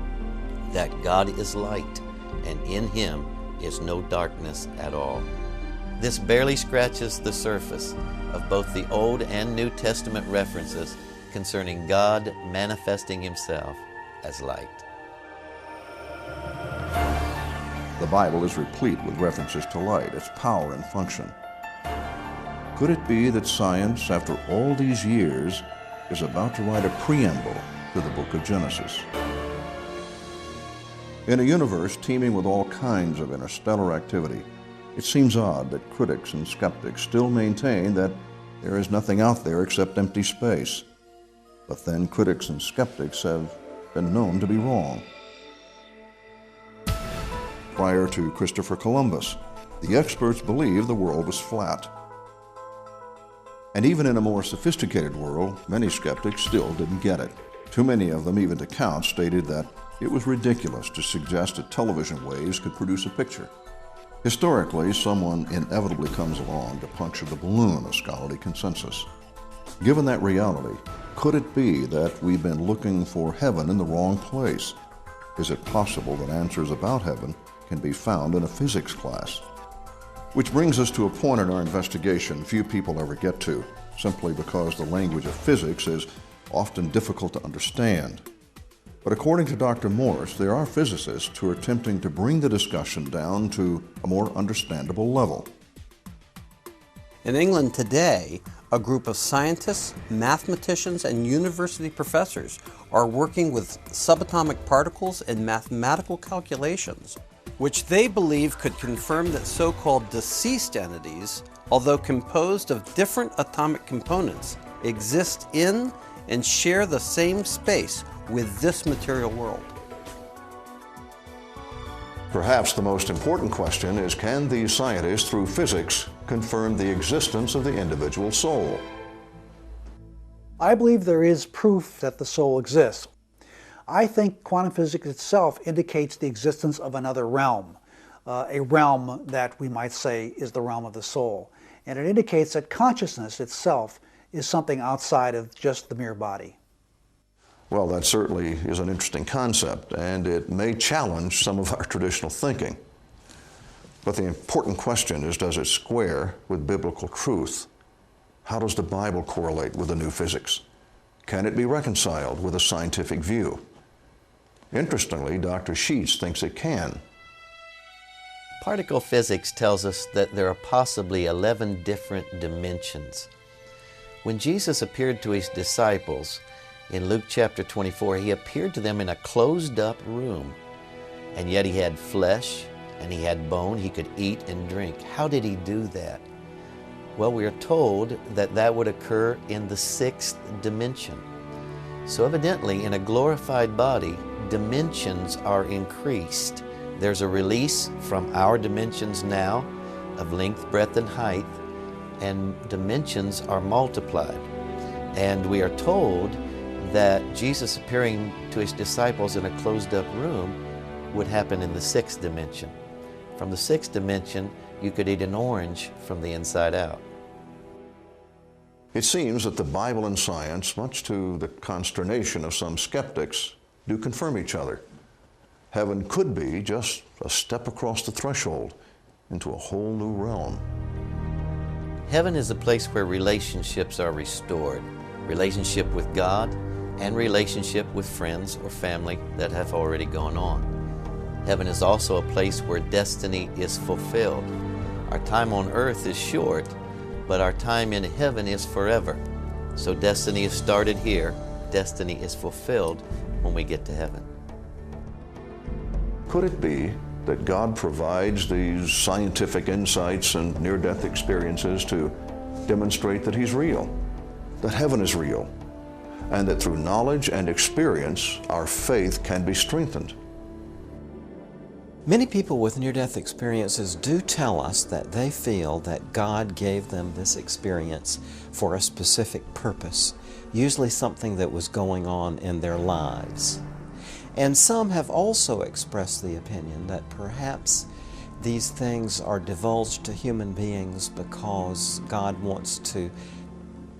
that God is light, and in him is no darkness at all." This barely scratches the surface of both the Old and New Testament references concerning God manifesting himself as light. The Bible is replete with references to light, its power and function. Could it be that science, after all these years, is about to write a preamble to the book of Genesis? In a universe teeming with all kinds of interstellar activity, it seems odd that critics and skeptics still maintain that there is nothing out there except empty space. But then critics and skeptics have been known to be wrong. Prior to Christopher Columbus, the experts believed the world was flat. And even in a more sophisticated world, many skeptics still didn't get it. Too many of them, even to count, stated that it was ridiculous to suggest that television waves could produce a picture. Historically, someone inevitably comes along to puncture the balloon of scholarly consensus. Given that reality, could it be that we've been looking for heaven in the wrong place? Is it possible that answers about heaven can be found in a physics class? Which brings us to a point in our investigation few people ever get to, simply because the language of physics is often difficult to understand. But according to Dr. Morris, there are physicists who are attempting to bring the discussion down to a more understandable level. In England today, a group of scientists, mathematicians, and university professors are working with subatomic particles in mathematical calculations, which they believe could confirm that so-called deceased entities, although composed of different atomic components, exist in and share the same space with this material world. Perhaps the most important question is, can these scientists, through physics, confirm the existence of the individual soul? I believe there is proof that the soul exists. I think quantum physics itself indicates the existence of another realm, a realm that we might say is the realm of the soul. And it indicates that consciousness itself is something outside of just the mere body. Well, that certainly is an interesting concept, and it may challenge some of our traditional thinking. But the important question is, does it square with biblical truth? How does the Bible correlate with the new physics? Can it be reconciled with a scientific view? Interestingly, Dr. Sheets thinks it can. Particle physics tells us that there are possibly 11 different dimensions. When Jesus appeared to his disciples, in Luke chapter 24, he appeared to them in a closed-up room, and yet he had flesh and he had bone. He could eat and drink. How did he do that? Well, we are told that that would occur in the 6th dimension. So evidently, in a glorified body, dimensions are increased. There's a release from our dimensions now of length, breadth, and height, and dimensions are multiplied. And we are told that Jesus appearing to his disciples in a closed-up room would happen in the 6th dimension. From the 6th dimension, you could eat an orange from the inside out. It seems that the Bible and science, much to the consternation of some skeptics, do confirm each other. Heaven could be just a step across the threshold into a whole new realm. Heaven is a place where relationships are restored. Relationship with God and relationship with friends or family that have already gone on. Heaven is also a place where destiny is fulfilled. Our time on earth is short, but our time in heaven is forever. So destiny is started here, destiny is fulfilled when we get to heaven. Could it be that God provides these scientific insights and near-death experiences to demonstrate that He's real, that heaven is real, and that through knowledge and experience, our faith can be strengthened? Many people with near-death experiences do tell us that they feel that God gave them this experience for a specific purpose, usually something that was going on in their lives. And some have also expressed the opinion that perhaps these things are divulged to human beings because God wants to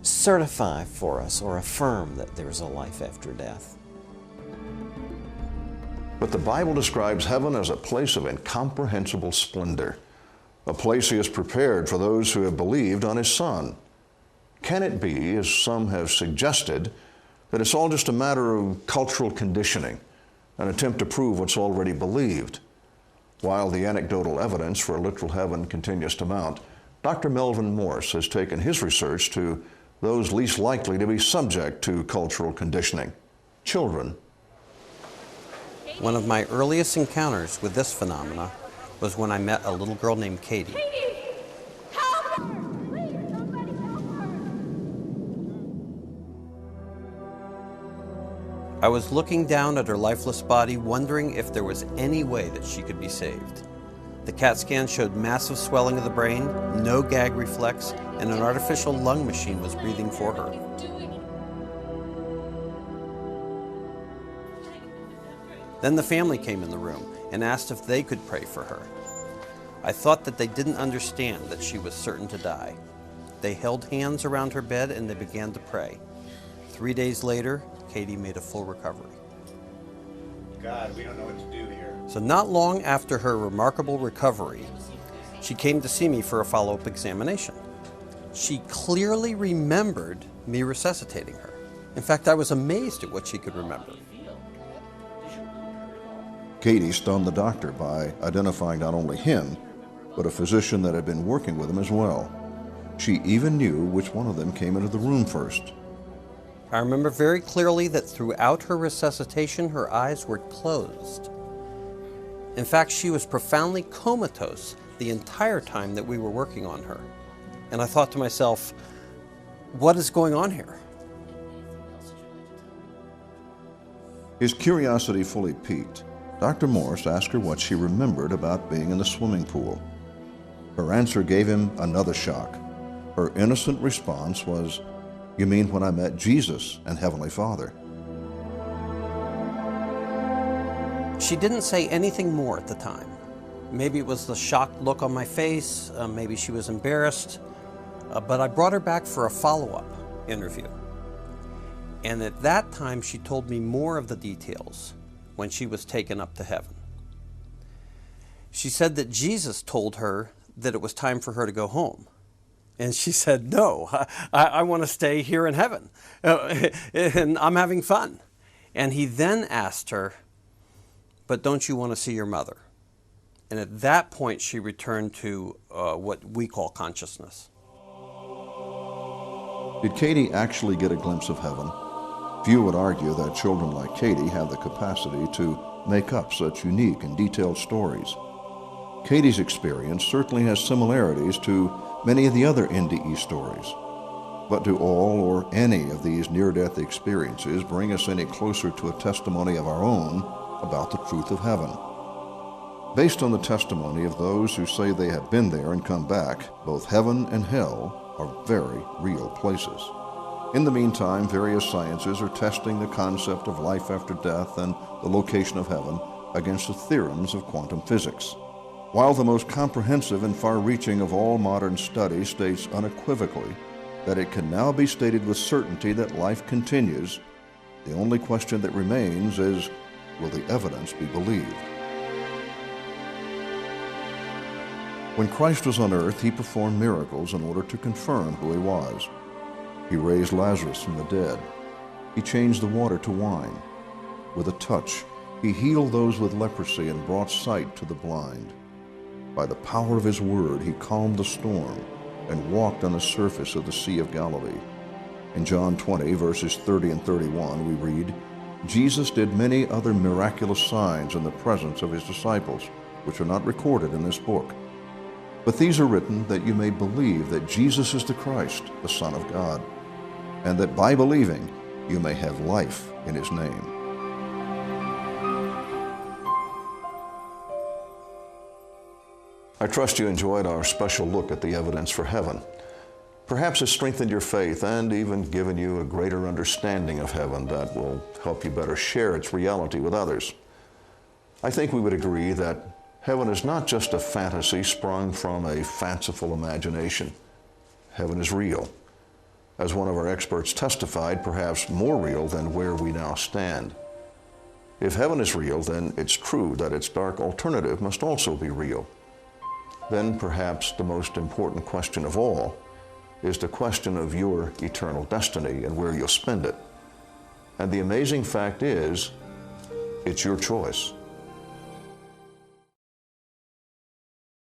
certify for us or affirm that there's a life after death. But the Bible describes heaven as a place of incomprehensible splendor, a place He has prepared for those who have believed on His Son. Can it be, as some have suggested, that it's all just a matter of cultural conditioning, an attempt to prove what's already believed? While the anecdotal evidence for a literal heaven continues to mount, Dr. Melvin Morse has taken his research to those least likely to be subject to cultural conditioning, children. One of my earliest encounters with this phenomena was when I met a little girl named Katie. I was looking down at her lifeless body, wondering if there was any way that she could be saved. The CAT scan showed massive swelling of the brain, no gag reflex, and an artificial lung machine was breathing for her. Then the family came in the room and asked if they could pray for her. I thought that they didn't understand that she was certain to die. They held hands around her bed and they began to pray. 3 days later, Katie made a full recovery. God, we don't know what to do here. So not long after her remarkable recovery, she came to see me for a follow-up examination. She clearly remembered me resuscitating her. In fact, I was amazed at what she could remember. Katie stunned the doctor by identifying not only him, but a physician that had been working with him as well. She even knew which one of them came into the room first. I remember very clearly that throughout her resuscitation, her eyes were closed. In fact, she was profoundly comatose the entire time that we were working on her. And I thought to myself, what is going on here? His curiosity fully piqued, Dr. Morse asked her what she remembered about being in the swimming pool. Her answer gave him another shock. Her innocent response was, "You mean when I met Jesus and Heavenly Father?" She didn't say anything more at the time. Maybe it was the shocked look on my face, maybe she was embarrassed, but I brought her back for a follow-up interview. And at that time, she told me more of the details when she was taken up to heaven. She said that Jesus told her that it was time for her to go home. And she said, "No, I want to stay here in heaven, and I'm having fun." And he then asked her, "But don't you want to see your mother?" And at that point, she returned to what we call consciousness. Did Katie actually get a glimpse of heaven? Few would argue that children like Katie have the capacity to make up such unique and detailed stories. Katie's experience certainly has similarities to many of the other NDE stories. But do all or any of these near-death experiences bring us any closer to a testimony of our own about the truth of heaven? Based on the testimony of those who say they have been there and come back, both heaven and hell are very real places. In the meantime, various sciences are testing the concept of life after death and the location of heaven against the theorems of quantum physics. While the most comprehensive and far-reaching of all modern studies states unequivocally that it can now be stated with certainty that life continues, the only question that remains is, will the evidence be believed? When Christ was on earth, he performed miracles in order to confirm who he was. He raised Lazarus from the dead. He changed the water to wine. With a touch, he healed those with leprosy and brought sight to the blind. By the power of his word, he calmed the storm and walked on the surface of the Sea of Galilee. In John 20, verses 30 and 31, we read, "Jesus did many other miraculous signs in the presence of his disciples, which are not recorded in this book. But these are written that you may believe that Jesus is the Christ, the Son of God, and that by believing you may have life in his name." I trust you enjoyed our special look at the evidence for heaven. Perhaps it's strengthened your faith and even given you a greater understanding of heaven that will help you better share its reality with others. I think we would agree that heaven is not just a fantasy sprung from a fanciful imagination. Heaven is real. As one of our experts testified, perhaps more real than where we now stand. If heaven is real, then it's true that its dark alternative must also be real. Then perhaps the most important question of all is the question of your eternal destiny and where you'll spend it. And the amazing fact is, it's your choice.